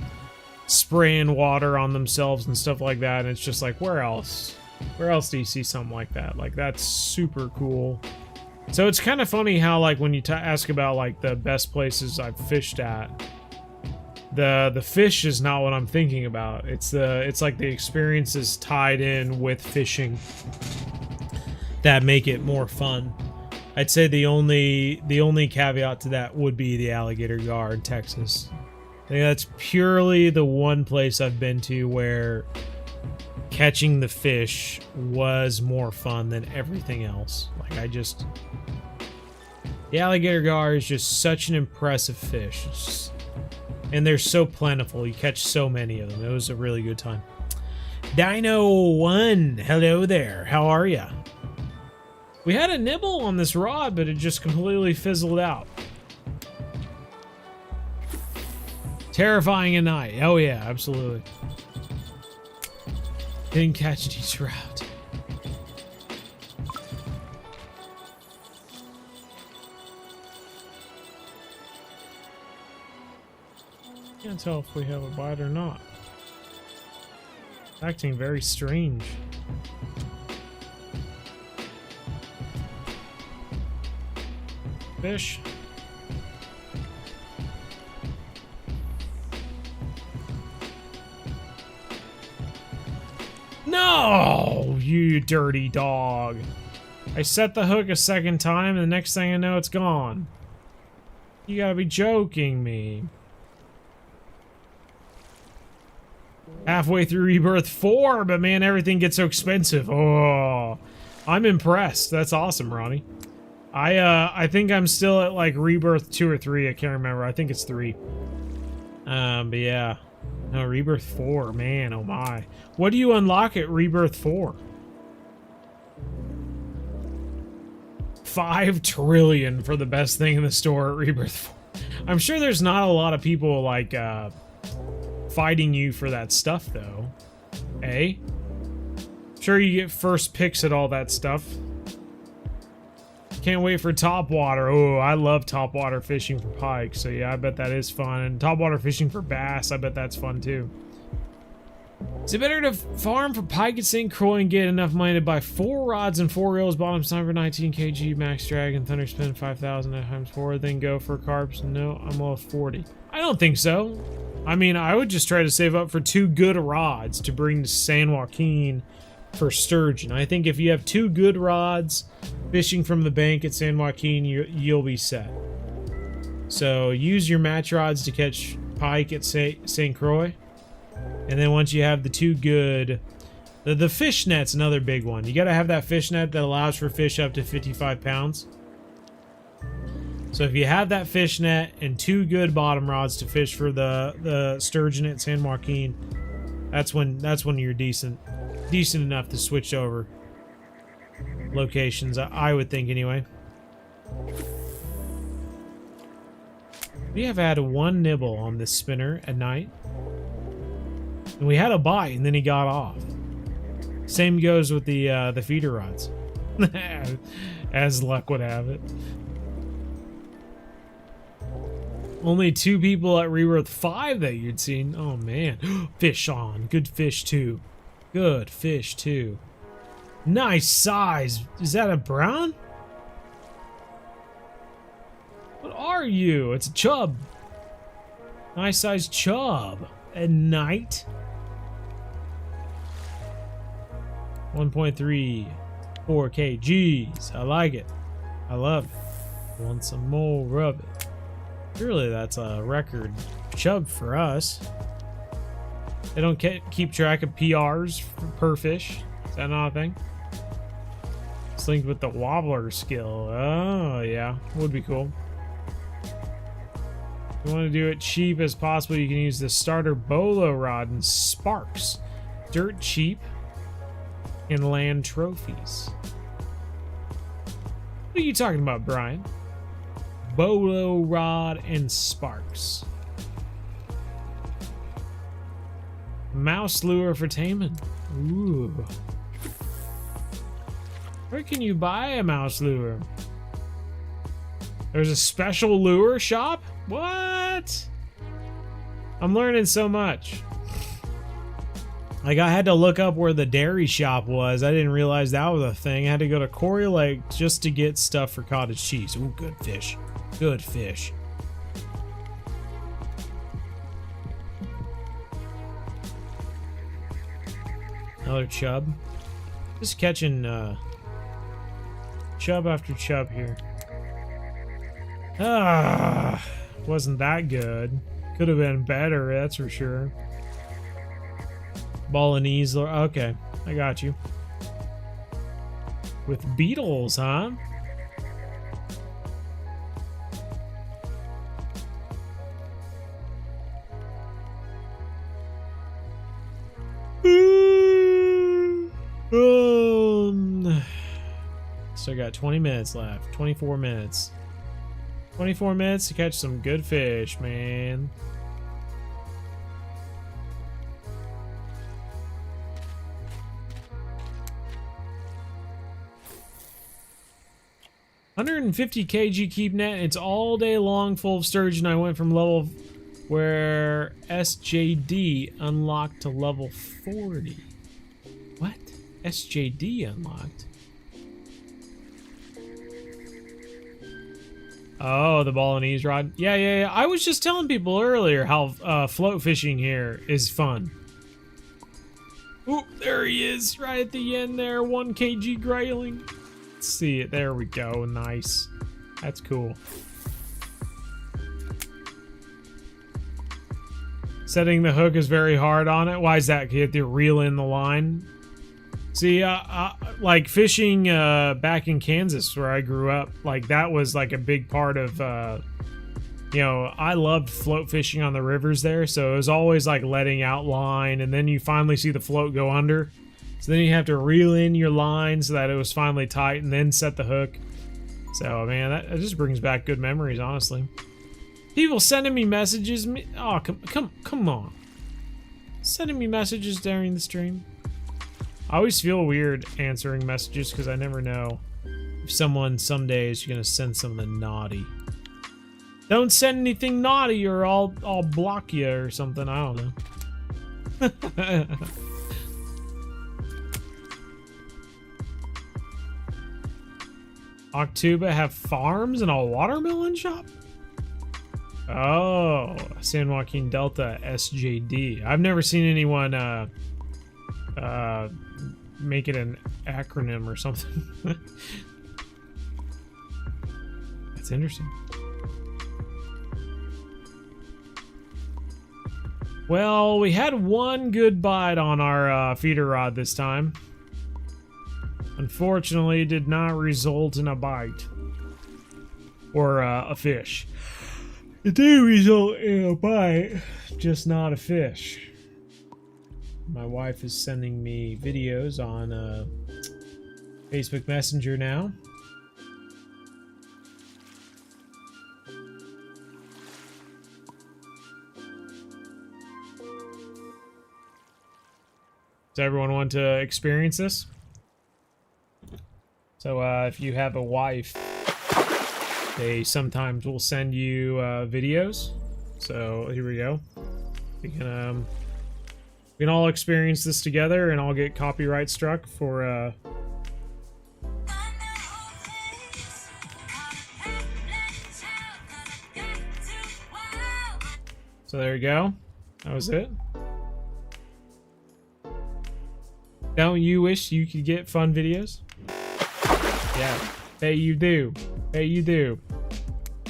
spraying water on themselves and stuff like that. And it's just like, where else? Where else do you see something like that? Like, that's super cool. So it's kind of funny how, like, when you ask about, like, the best places I've fished at, The fish is not what I'm thinking about. It's like the experiences tied in with fishing that make it more fun. I'd say the only caveat to that would be the alligator gar in Texas. I think that's purely the one place I've been to where catching the fish was more fun than everything else. Like, the alligator gar is just such an impressive fish. And they're so plentiful. You catch so many of them. It was a really good time. Dino1, hello there. How are ya? We had a nibble on this rod, but it just completely fizzled out. Terrifying at night. Oh yeah, absolutely. Didn't catch any trout. Can't tell if we have a bite or not. Acting very strange. Fish. No, you dirty dog. I set the hook a second time, and the next thing I know, it's gone. You gotta be joking me. Halfway through Rebirth 4, but man, everything gets so expensive. Oh, I'm impressed. That's awesome, Ronnie. I think I'm still at like Rebirth 2 or 3. I can't remember. I think it's 3. But yeah. No, Rebirth 4, man, oh my. What do you unlock at Rebirth 4? 5 trillion for the best thing in the store at Rebirth 4. I'm sure there's not a lot of people like fighting you for that stuff though. Eh? Sure, you get first picks at all that stuff. Can't wait for topwater. Oh, I love topwater fishing for pike. So yeah, I bet that is fun. And topwater fishing for bass, I bet that's fun too. Is it better to farm for pike at St. Croix and get enough money to buy 4 rods and 4 reels, bottom sniper 19 kg, max drag, and thunder spin 5,000 times 4, then go for carps? No, I'm off 40. I don't think so. I mean, I would just try to save up for 2 good rods to bring to San Joaquin for sturgeon. I think if you have 2 good rods fishing from the bank at San Joaquin, you'll be set. So use your match rods to catch pike at St. Croix. And then once you have the 2 good, the fish net's another big one. You got to have that fish net that allows for fish up to 55 pounds. So if you have that fish net and 2 good bottom rods to fish for the sturgeon at San Joaquin, that's when you're decent enough to switch over locations, I would think anyway. We have had 1 nibble on this spinner at night. And we had a bite and then he got off. Same goes with the feeder rods. As luck would have it. Only 2 people at Rebirth 5 that you'd seen. Oh man. Fish on. Good fish too. Good fish too. Nice size. Is that a brown? What are you? It's a chub. Nice size chub. At night. 1.34 kgs. I like it. I love it. Want some more of it. Surely that's a record chub for us. They don't keep track of PRs per fish. Is that not a thing? It's linked with the wobbler skill. Oh, yeah. Would be cool. If you want to do it cheap as possible, you can use the starter bolo rod and sparks. Dirt cheap and land trophies. What are you talking about, Brian? Bolo rod and sparks. Mouse lure for taming. Ooh. Where can you buy a mouse lure? There's a special lure shop? What? I'm learning so much. Like, I had to look up where the dairy shop was. I didn't realize that was a thing. I had to go to Quarry Lake just to get stuff for cottage cheese. Ooh, good fish. Good fish. Another chub. Just catching chub after chub here. Ah, wasn't that good. Could have been better, that's for sure. Balinese, okay, I got you. With beetles, huh? Still got 20 minutes left. 24 minutes. 24 minutes to catch some good fish, man. $150 kg keep net. It's all day long full of sturgeon. I went from level where SJD unlocked to level 40. What? SJD unlocked? Oh, the Balinese rod. Yeah. I was just telling people earlier how float fishing here is fun. Ooh, there he is, right at the end there. 1 kg grayling. Let's see it. There we go. Nice. That's cool. Setting the hook is very hard on it. Why is that? You have to reel in the line. See, like fishing back in Kansas where I grew up, like that was like a big part of, you know, I loved float fishing on the rivers there. So it was always like letting out line, and then you finally see the float go under. So then you have to reel in your line so that it was finally tight and then set the hook. So, man, that just brings back good memories, honestly. People sending me messages. Oh, come on. Sending me messages during the stream. I always feel weird answering messages because I never know if someone someday is going to send something naughty. Don't send anything naughty or I'll block you or something. I don't know. Octuba have farms and a watermelon shop? Oh, San Joaquin Delta SJD. I've never seen anyone make it an acronym or something. That's interesting. Well, we had one good bite on our feeder rod this time. Unfortunately, it did not result in a bite or a fish. It did result in a bite, just not a fish. My wife is sending me videos on Facebook Messenger now. Does everyone want to experience this? So if you have a wife, they sometimes will send you videos. So here we go. We can all experience this together, and I'll get copyright struck for. So there you go. That was it. Don't you wish you could get fun videos? Yeah, bet you do. Bet you do.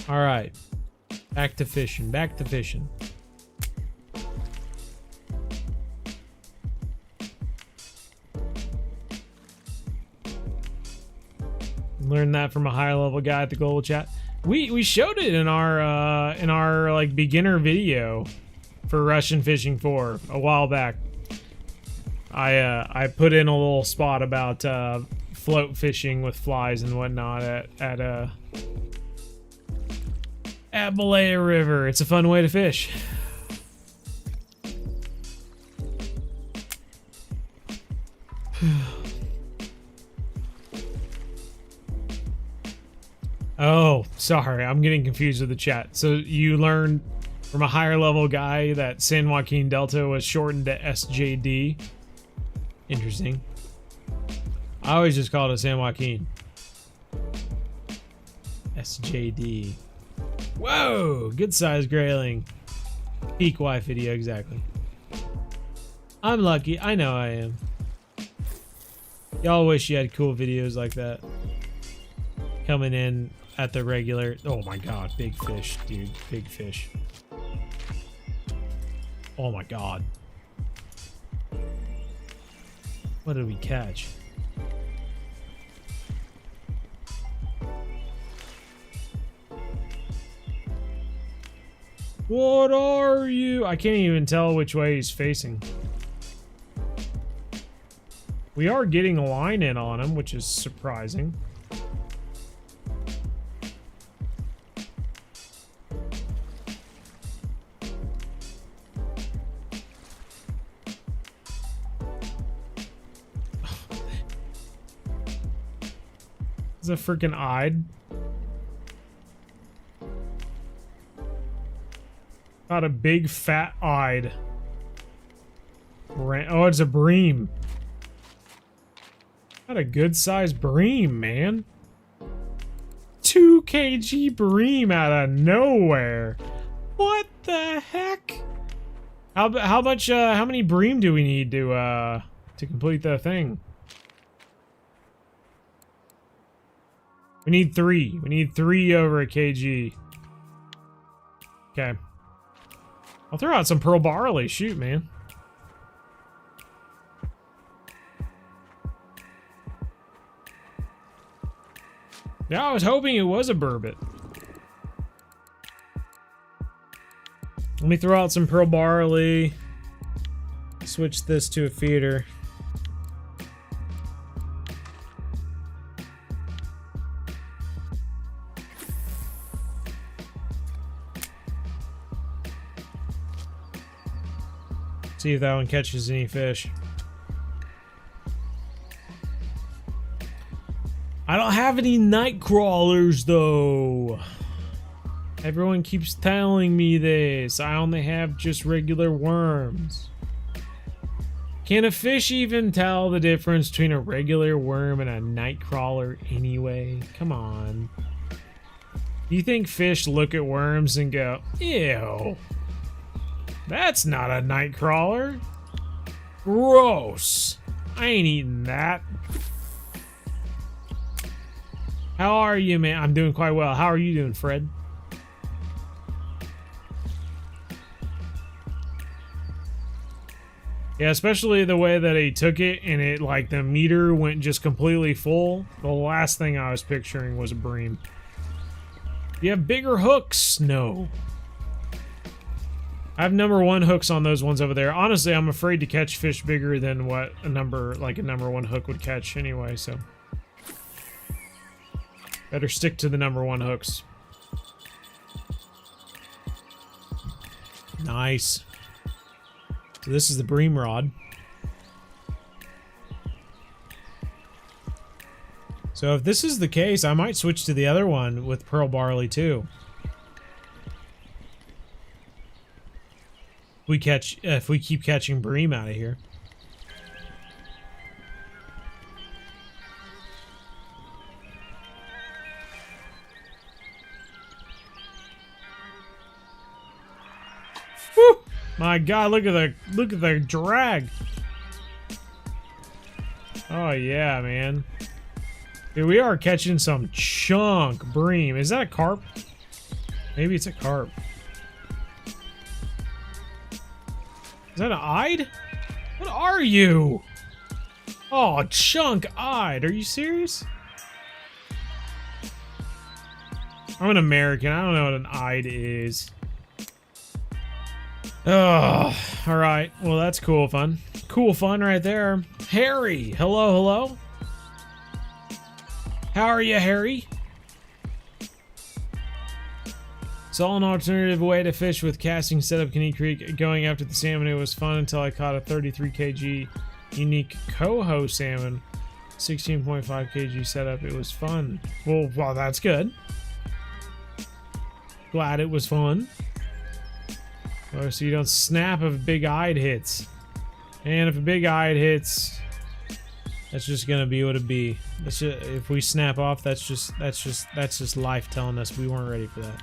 All right, back to fishing. Back to fishing. Learned that from a higher level guy at the global chat. We showed it in our like beginner video for Russian Fishing 4 a while back. I put in a little spot about float fishing with flies and whatnot at Balea River. It's a fun way to fish. Oh, sorry, I'm getting confused with the chat. So you learned from a higher level guy that San Joaquin Delta was shortened to SJD. Interesting. I always just called it San Joaquin. SJD. Whoa! Good size grayling. Peak wife video, exactly. I'm lucky. I know I am. Y'all wish you had cool videos like that. Coming in at the regular. Oh my god, big fish, dude. Big fish. Oh my god. What did we catch? What are you? I can't even tell which way he's facing. We are getting a line in on him, which is surprising. Is a freaking eyed? Got a big fat eyed. Oh, it's a bream. Got a good sized bream, man. 2 kg bream out of nowhere. What the heck? How much? How many bream do we need to complete the thing? We need 3. We need 3 over a kg. Okay. I'll throw out some pearl barley. Shoot, man. Yeah, I was hoping it was a burbot. Let me throw out some pearl barley. Switch this to a feeder. See if that one catches any fish. I don't have any night crawlers though. Everyone keeps telling me this. I only have just regular worms. Can a fish even tell the difference between a regular worm and a night crawler anyway? Come on. Do you think fish look at worms and go, ew, that's not a night crawler. Gross. I ain't eating that. How are you, man? I'm doing quite well. How are you doing, Fred? Yeah, especially the way that he took it and it, like, the meter went just completely full. The last thing I was picturing was a bream. Do you have bigger hooks? No. I have #1 hooks on those ones over there. Honestly, I'm afraid to catch fish bigger than what a #1 hook would catch anyway, so. Better stick to the #1 hooks. Nice. So this is the bream rod. So if this is the case, I might switch to the other one with pearl barley too. If we keep catching bream out of here. Woo! My God, look at the drag. Oh yeah, man. Dude, we are catching some chunk bream. Is that a carp? Maybe it's a carp. Is that an eyed? What are you? Oh, chunk eyed. Are you serious? I'm an American. I don't know what an eyed is. Oh, all right. Well, that's cool fun. Cool fun right there. Harry. Hello, hello. How are you, Harry? Saw an alternative way to fish with casting setup Kenny Creek. Going after the salmon, it was fun until I caught a 33 kg unique coho salmon. 16.5 kg setup. It was fun. Well, that's good. Glad it was fun. Oh, so you don't snap if big eyed hits. And if a big eyed hits, that's just gonna be what it be. That's just, if we snap off, that's just life telling us we weren't ready for that.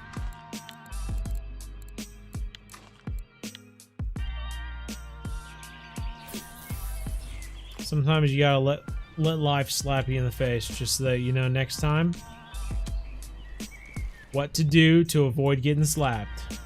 Sometimes you gotta let life slap you in the face just so that you know next time what to do to avoid getting slapped.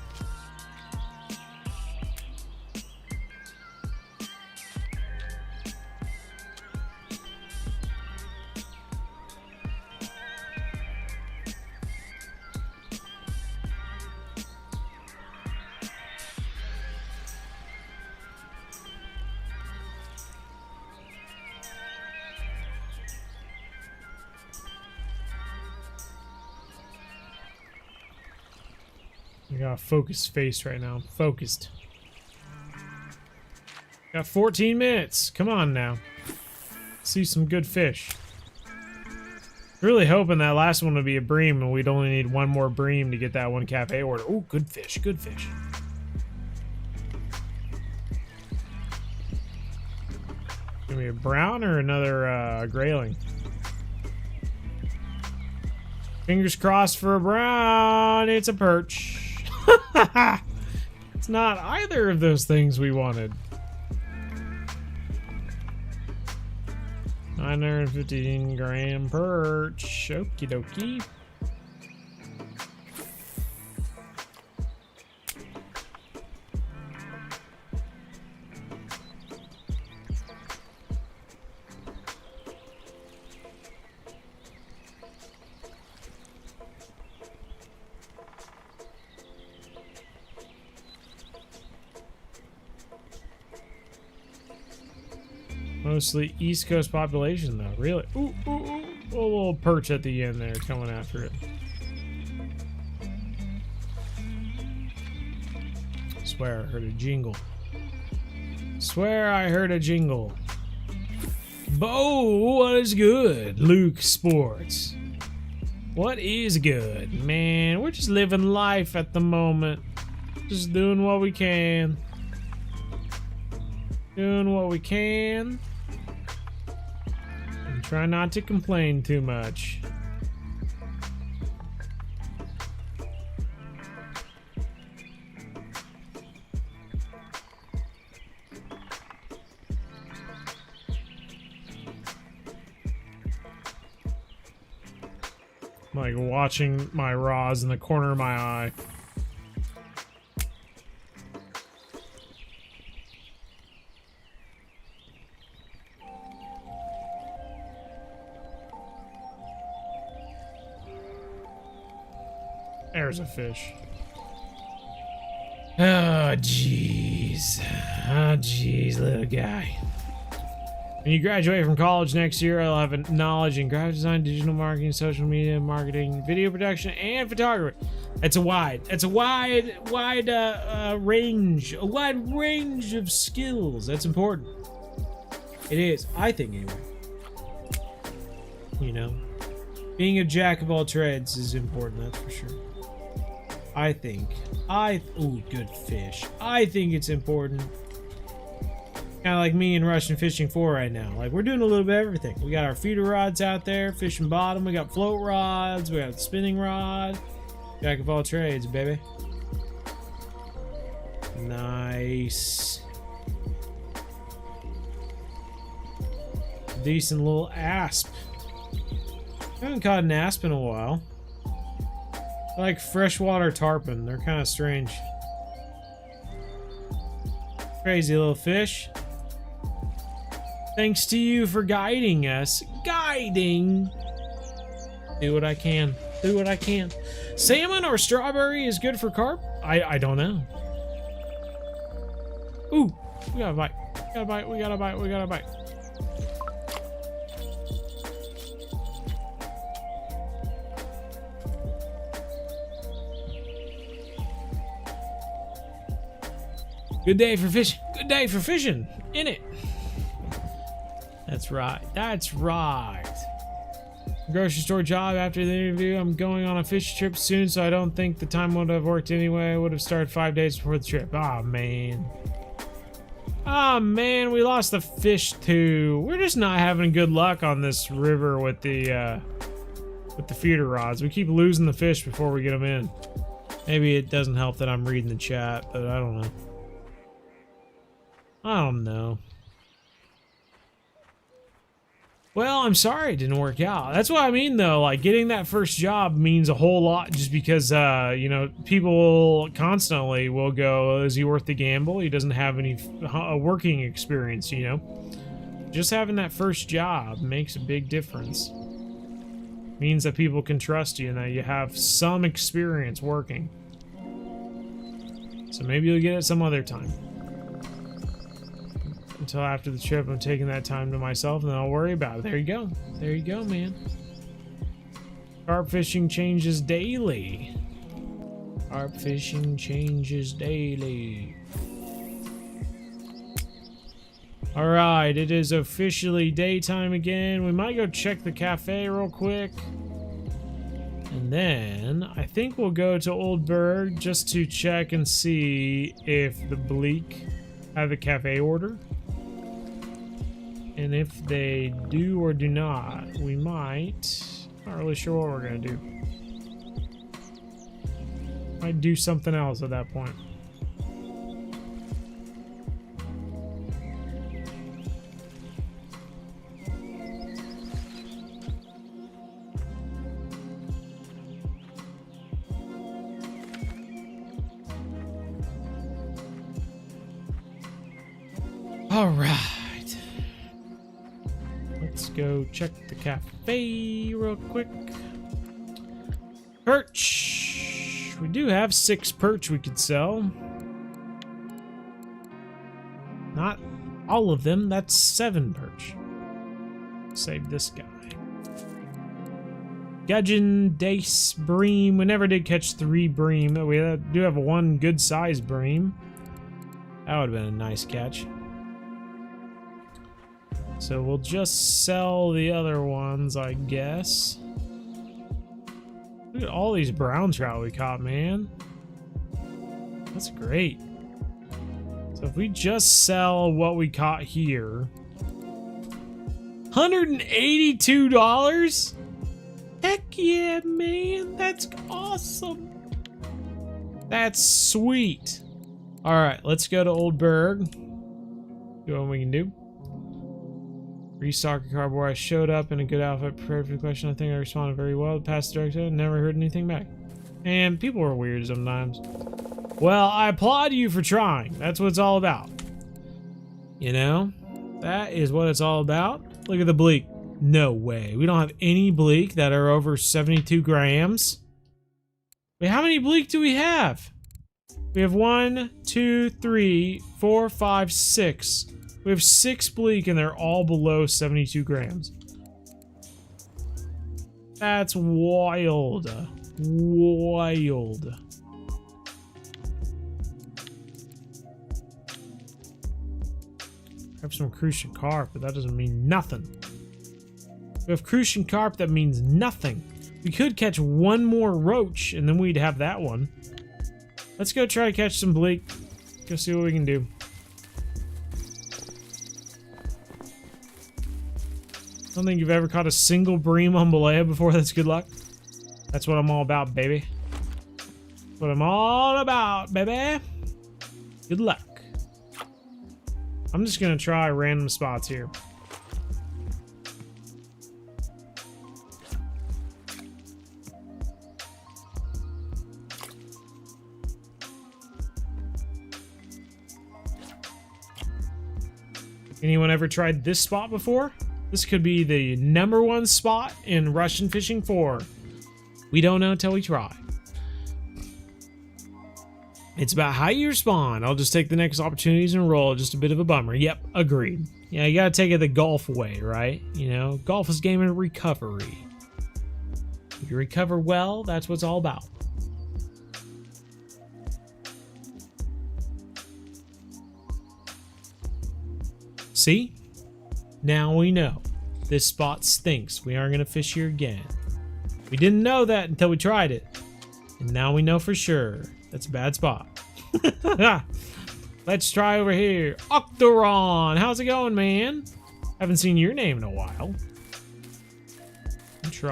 I got a focused face right now. I'm focused. Got 14 minutes. Come on now. See some good fish. Really hoping that last one would be a bream and we'd only need one more bream to get that one cafe order. Oh, good fish. Good fish. Give me a brown or another grayling. Fingers crossed for a brown. It's a perch. It's not either of those things we wanted. 915 gram perch. Okie dokie. Mostly East Coast population, though. Really? Ooh, ooh, ooh. A little perch at the end there coming after it. Swear I heard a jingle. Swear I heard a jingle. Bo, what is good? Luke Sports. What is good? Man, we're just living life at the moment. Just doing what we can. Doing what we can. And try not to complain too much. Like watching my rods in the corner of my eye. There's a fish. Oh, jeez. Oh, jeez, little guy. When you graduate from college next year, I'll have a knowledge in graphic design, digital marketing, social media marketing, video production, and photography. It's a wide range of skills. That's important. It is, I think, anyway. You know, being a jack of all trades is important. That's for sure. I think. Ooh, good fish. I think it's important. Kind of like me and Russian Fishing 4 right now. Like, we're doing a little bit of everything. We got our feeder rods out there, fishing bottom. We got float rods. We got spinning rod. Jack of all trades, baby. Nice. Decent little asp. I haven't caught an asp in a while. I like freshwater tarpon. They're kind of strange. Crazy little fish. Thanks to you for guiding us. Guiding. Do what I can. Do what I can. Salmon or strawberry is good for carp? I don't know. Ooh, we got a bite. We got a bite. We got a bite. We got a bite. Good day for fishing. Good day for fishing. In it. That's right. That's right. Grocery store job after the interview. I'm going on a fish trip soon, so I don't think the time would have worked anyway. I would have started 5 days before the trip. Oh, man. Oh, man. We lost the fish, too. We're just not having good luck on this river with the feeder rods. We keep losing the fish before we get them in. Maybe it doesn't help that I'm reading the chat, but I don't know. I don't know. Well, I'm sorry it didn't work out. That's what I mean, though. Like, getting that first job means a whole lot just because, you know, people constantly will go, is he worth the gamble? He doesn't have any working experience, you know? Just having that first job makes a big difference. Means that people can trust you and that you have some experience working. So maybe you'll get it some other time. Until after the trip, I'm taking that time to myself, and then I'll worry about it. There you go. There you go, man. Carp fishing changes daily. Carp fishing changes daily. Alright, it is officially daytime again. We might go check the cafe real quick. And then, I think we'll go to Old Burg just to check and see if the Bleak have a cafe order. And if they do or do not, we might... Not really sure what we're gonna do. Might do something else at that point. All right. Let's go check the cafe real quick. Perch. We do have 6 perch we could sell. Not all of them. That's 7 perch. Save this guy. Gudgeon, dace, bream. We never did catch 3 bream. We do have 1 good size bream. That would have been a nice catch. So we'll just sell the other ones, I guess. Look at all these brown trout we caught, man. That's great. So if we just sell what we caught here... $182? Heck yeah, man. That's awesome. That's sweet. Alright, let's go to Old Burg. See what we can do. Restock a cardboard. I showed up in a good outfit, prepared for the question. I think I responded very well. Past the director, never heard anything back. And people are weird sometimes. Well, I applaud you for trying. That's what it's all about. You know? That is what it's all about. Look at the bleak. No way. We don't have any bleak that are over 72 grams. Wait, how many bleak do we have? We have 1, 2, 3, 4, 5, 6. We have 6 bleak and they're all below 72 grams. That's wild. Wild. Have some crucian carp, but that doesn't mean nothing. We have crucian carp, that means nothing. We could catch 1 more roach and then we'd have that one. Let's go try to catch some bleak. Go see what we can do. I don't think you've ever caught a single bream on Balea before. That's good luck. That's what I'm all about, baby. That's what I'm all about, baby. Good luck. I'm just gonna try random spots here. Anyone ever tried this spot before? This could be the #1 spot in Russian Fishing 4. We don't know until we try. It's about how you respond. I'll just take the next opportunities and roll. Just a bit of a bummer. Yep, agreed. Yeah, you gotta take it the golf way, right? You know, golf is a game of recovery. If you recover well, that's what it's all about. See? Now we know. This spot stinks. We aren't going to fish here again. We didn't know that until we tried it. And now we know for sure. That's a bad spot. Let's try over here. Octoron! How's it going, man? Haven't seen your name in a while. Try...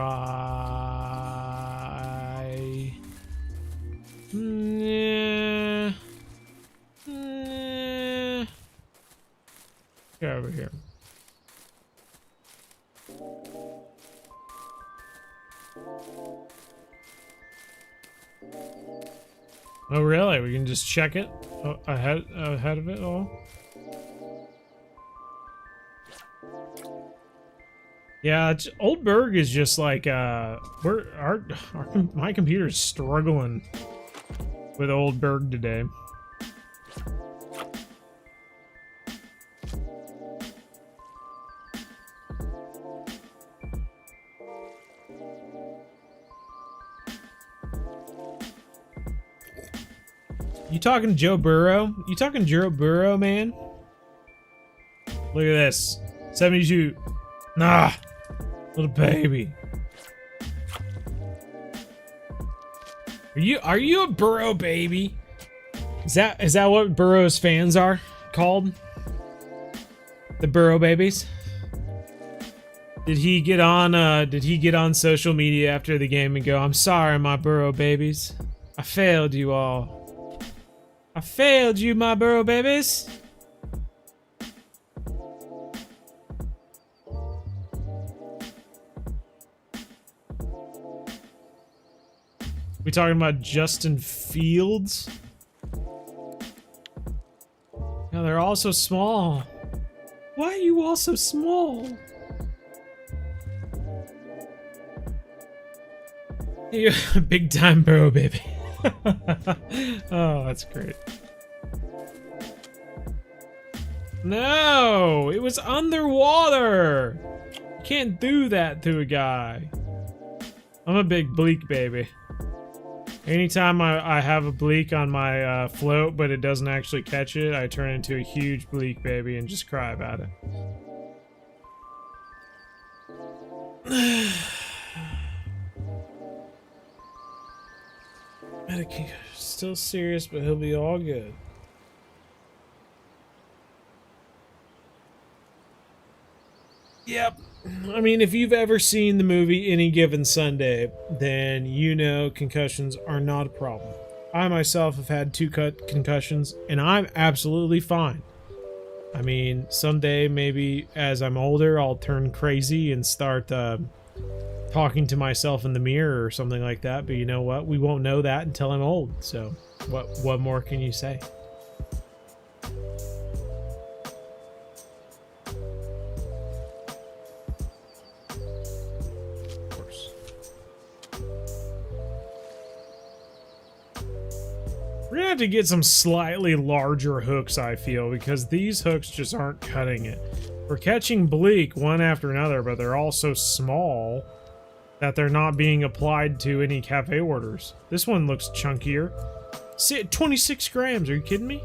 Get over here. Oh, really? We can just check it ahead of it all? Yeah, Old Burg is just like my computer's struggling with Old Burg today. You talking Joe Burrow? You talking Joe Burrow, man? Look at this. 72. Nah. Little baby. Are you a Burrow baby? Is that what Burrow's fans are called? The Burrow babies? Did he get on social media after the game and go, "I'm sorry, my Burrow babies. I failed you all. I failed you, my Burrow babies." We talking about Justin Fields? No, they're all so small. Why are you all so small? You big time Burrow baby. Oh, that's great. No, it was underwater. You can't do that to a guy. I'm a big bleak baby. Anytime I have a bleak on my float, but it doesn't actually catch it, I turn into a huge bleak baby and just cry about it. Still serious, but he'll be all good. Yep. I mean, if you've ever seen the movie Any Given Sunday, then you know concussions are not a problem. I myself have had 2 concussions, and I'm absolutely fine. I mean, someday, maybe as I'm older, I'll turn crazy and start talking to myself in the mirror or something like that, but you know what? We won't know that until I'm old, so what more can you say? We're gonna have to get some slightly larger hooks, I feel, because these hooks just aren't cutting it. We're catching bleak one after another, but they're all so small that they're not being applied to any cafe orders. This one looks chunkier. See, 26 grams, are you kidding me?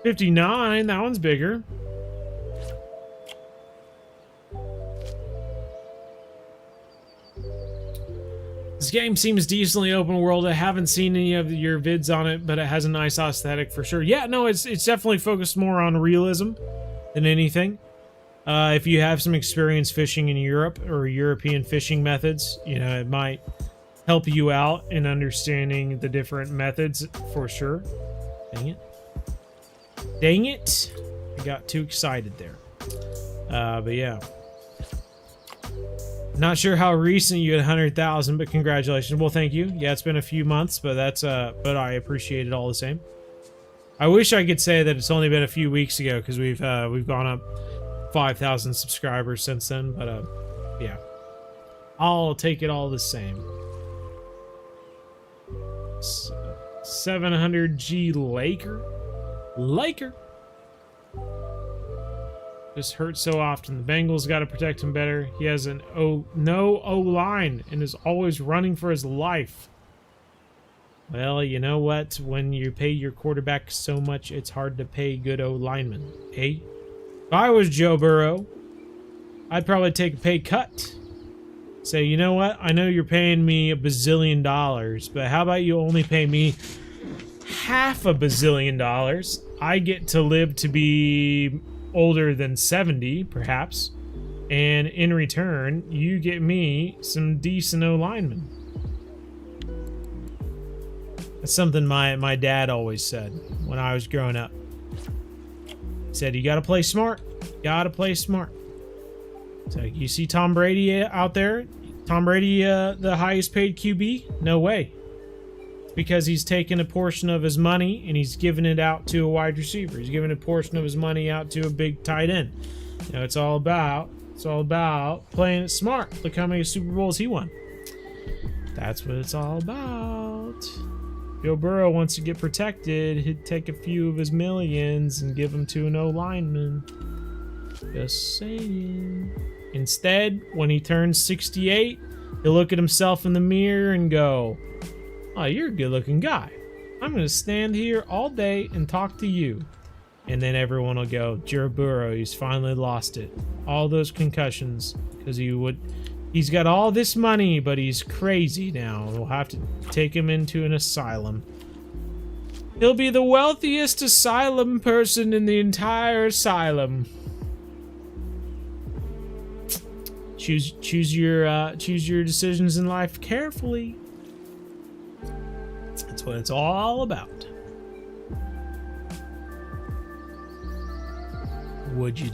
$59, that one's bigger. This game seems decently open world. I haven't seen any of your vids on it, but it has a nice aesthetic for sure. Yeah, no, it's definitely focused more on realism than anything. If you have some experience fishing in Europe or European fishing methods, you know, it might help you out in understanding the different methods for sure. Dang it. Dang it. I got too excited there. But yeah. Not sure how recent you had 100,000, but congratulations. Well, thank you. Yeah, it's been a few months, but that's but I appreciate it all the same. I wish I could say that it's only been a few weeks ago because we've gone up 5,000 subscribers since then, but yeah. I'll take it all the same. 700G Laker. This hurts so often. The Bengals got to protect him better. He has no O-line and is always running for his life. Well, you know what? When you pay your quarterback so much, it's hard to pay good O-linemen. Hey, if I was Joe Burrow, I'd probably take a pay cut. Say, you know what? I know you're paying me $1 bazillion, but how about you only pay me $500 million? I get to live to be older than 70, perhaps, and in return, you get me some decent O-linemen. That's something my dad always said when I was growing up. He said, you gotta play smart. Gotta play smart. So you see Tom Brady out there? Tom Brady, the highest paid QB? No way. Because he's taken a portion of his money and he's giving it out to a wide receiver. He's giving a portion of his money out to a big tight end. You know, it's all about playing it smart. Look how many Super Bowls he won. That's what it's all about. Joe Burrow wants to get protected. He'd take a few of his millions and give them to an O-lineman. Just saying. Instead, when he turns 68, he'll look at himself in the mirror and go, oh, you're a good-looking guy. I'm going to stand here all day and talk to you. And then everyone will go, Joe Burrow, he's finally lost it. All those concussions, because he's got all this money, but he's crazy now. We'll have to take him into an asylum. He'll be the wealthiest asylum person in the entire asylum. Choose your decisions in life carefully. That's what it's all about. Would you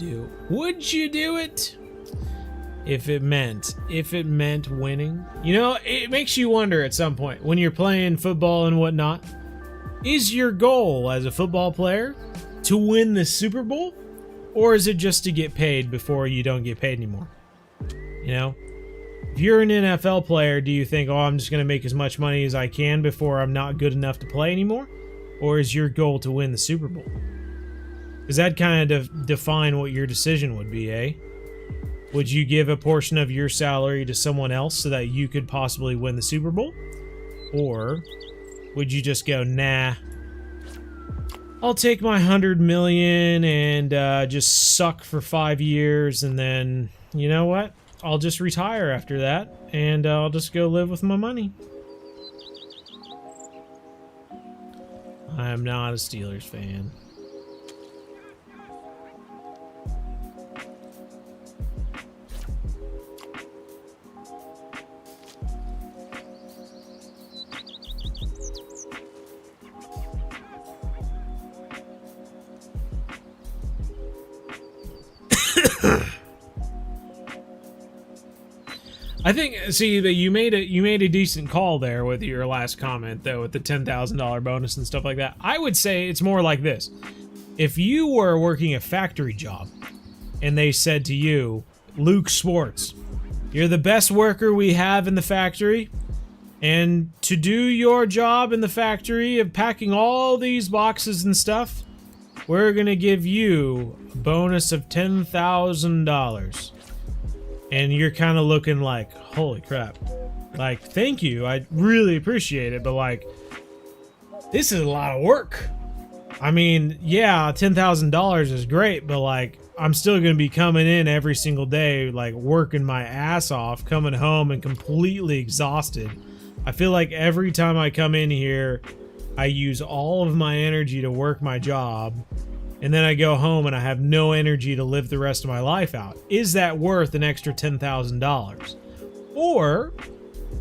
do it? If it meant winning. You know, it makes you wonder at some point when you're playing football and whatnot, is your goal as a football player to win the Super Bowl? Or is it just to get paid before you don't get paid anymore? You know? If you're an NFL player, do you think, oh, I'm just going to make as much money as I can before I'm not good enough to play anymore? Or is your goal to win the Super Bowl? Because that'd kind of define what your decision would be, eh? Would you give a portion of your salary to someone else so that you could possibly win the Super Bowl? Or would you just go, nah, I'll take my $100 million and just suck for 5 years, and then, you know what? I'll just retire after that, and I'll just go live with my money. I am not a Steelers fan. I think, see, that you made a decent call there with your last comment, though, with the $10,000 bonus and stuff like that. I would say it's more like this. If you were working a factory job and they said to you, Luke Swartz, you're the best worker we have in the factory, and to do your job in the factory of packing all these boxes and stuff, we're going to give you a bonus of $10,000. And you're kind of looking like, holy crap. Like, thank you. I really appreciate it. But, like, this is a lot of work. I mean, yeah, $10,000 is great. But, like, I'm still going to be coming in every single day, like, working my ass off, coming home and completely exhausted. I feel like every time I come in here, I use all of my energy to work my job. And then I go home and I have no energy to live the rest of my life out. Is that worth an extra $10,000? Or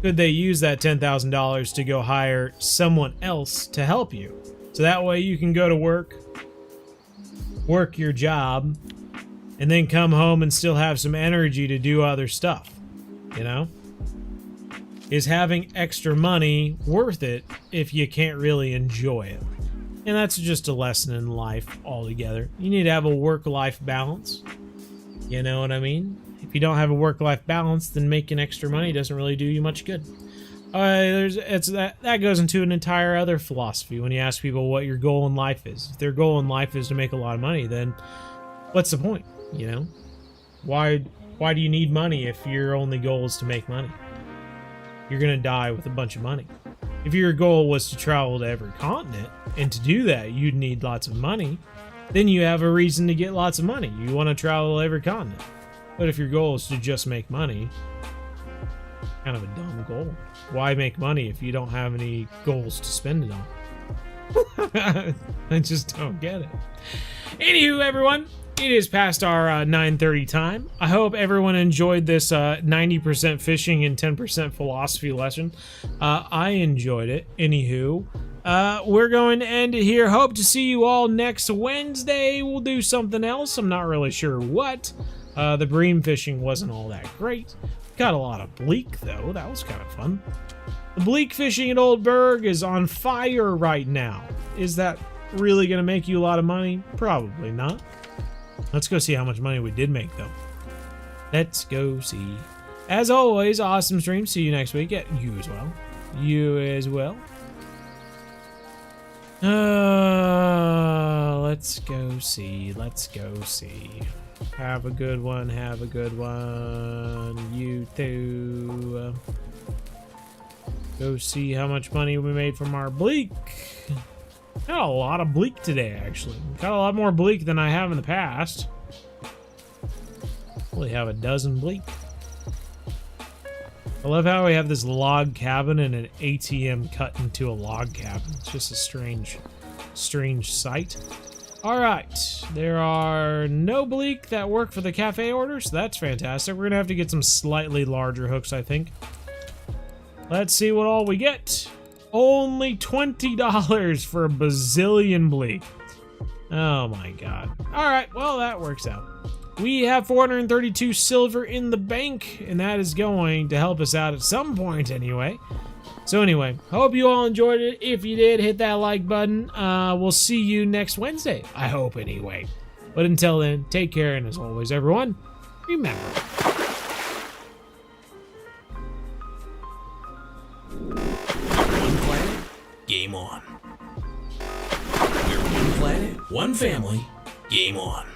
could they use that $10,000 to go hire someone else to help you? So that way you can go to work your job, and then come home and still have some energy to do other stuff, you know? Is having extra money worth it if you can't really enjoy it? And that's just a lesson in life altogether. You need to have a work-life balance. You know what I mean? If you don't have a work-life balance, then making extra money doesn't really do you much good. That goes into an entire other philosophy when you ask people what your goal in life is. If their goal in life is to make a lot of money, then what's the point? You know? Why do you need money if your only goal is to make money? You're gonna die with a bunch of money. If your goal was to travel to every continent, and to do that you'd need lots of money, then you have a reason to get lots of money. You want to travel to every continent. But if your goal is to just make money, kind of a dumb goal. Why make money if you don't have any goals to spend it on? I just don't get it. Anywho, everyone, it is past our 9:30 time. I hope everyone enjoyed this 90% fishing and 10% philosophy lesson. I enjoyed it. Anywho, we're going to end it here. Hope to see you all next Wednesday. We'll do something else. I'm not really sure what. The bream fishing wasn't all that great. Got a lot of bleak, though. That was kind of fun. The bleak fishing at Old Burg is on fire right now. Is that really going to make you a lot of money? Probably not. Let's go see how much money we did make, though. Let's go see. As always, awesome stream. See you next week. Yeah, you as well. You as well. Let's go see. Let's go see. Have a good one. Have a good one. You too. Go see how much money we made from our bleak. Got a lot of bleak today, actually. Got a lot more bleak than I have in the past. Only have a dozen bleak. I love how we have this log cabin and an ATM cut into a log cabin. It's just a strange sight. Alright, there are no bleak that work for the cafe orders. So that's fantastic. We're gonna have to get some slightly larger hooks, I think. Let's see what all we get. Only $20 for a bazillion bleak. Oh my god. Alright, well that works out. We have 432 silver in the bank, and that is going to help us out at some point anyway. So anyway, hope you all enjoyed it. If you did, hit that like button. We'll see you next Wednesday, I hope anyway. But until then, take care, and as always, everyone, remember. One planet, game on. We're one planet, one family, game on.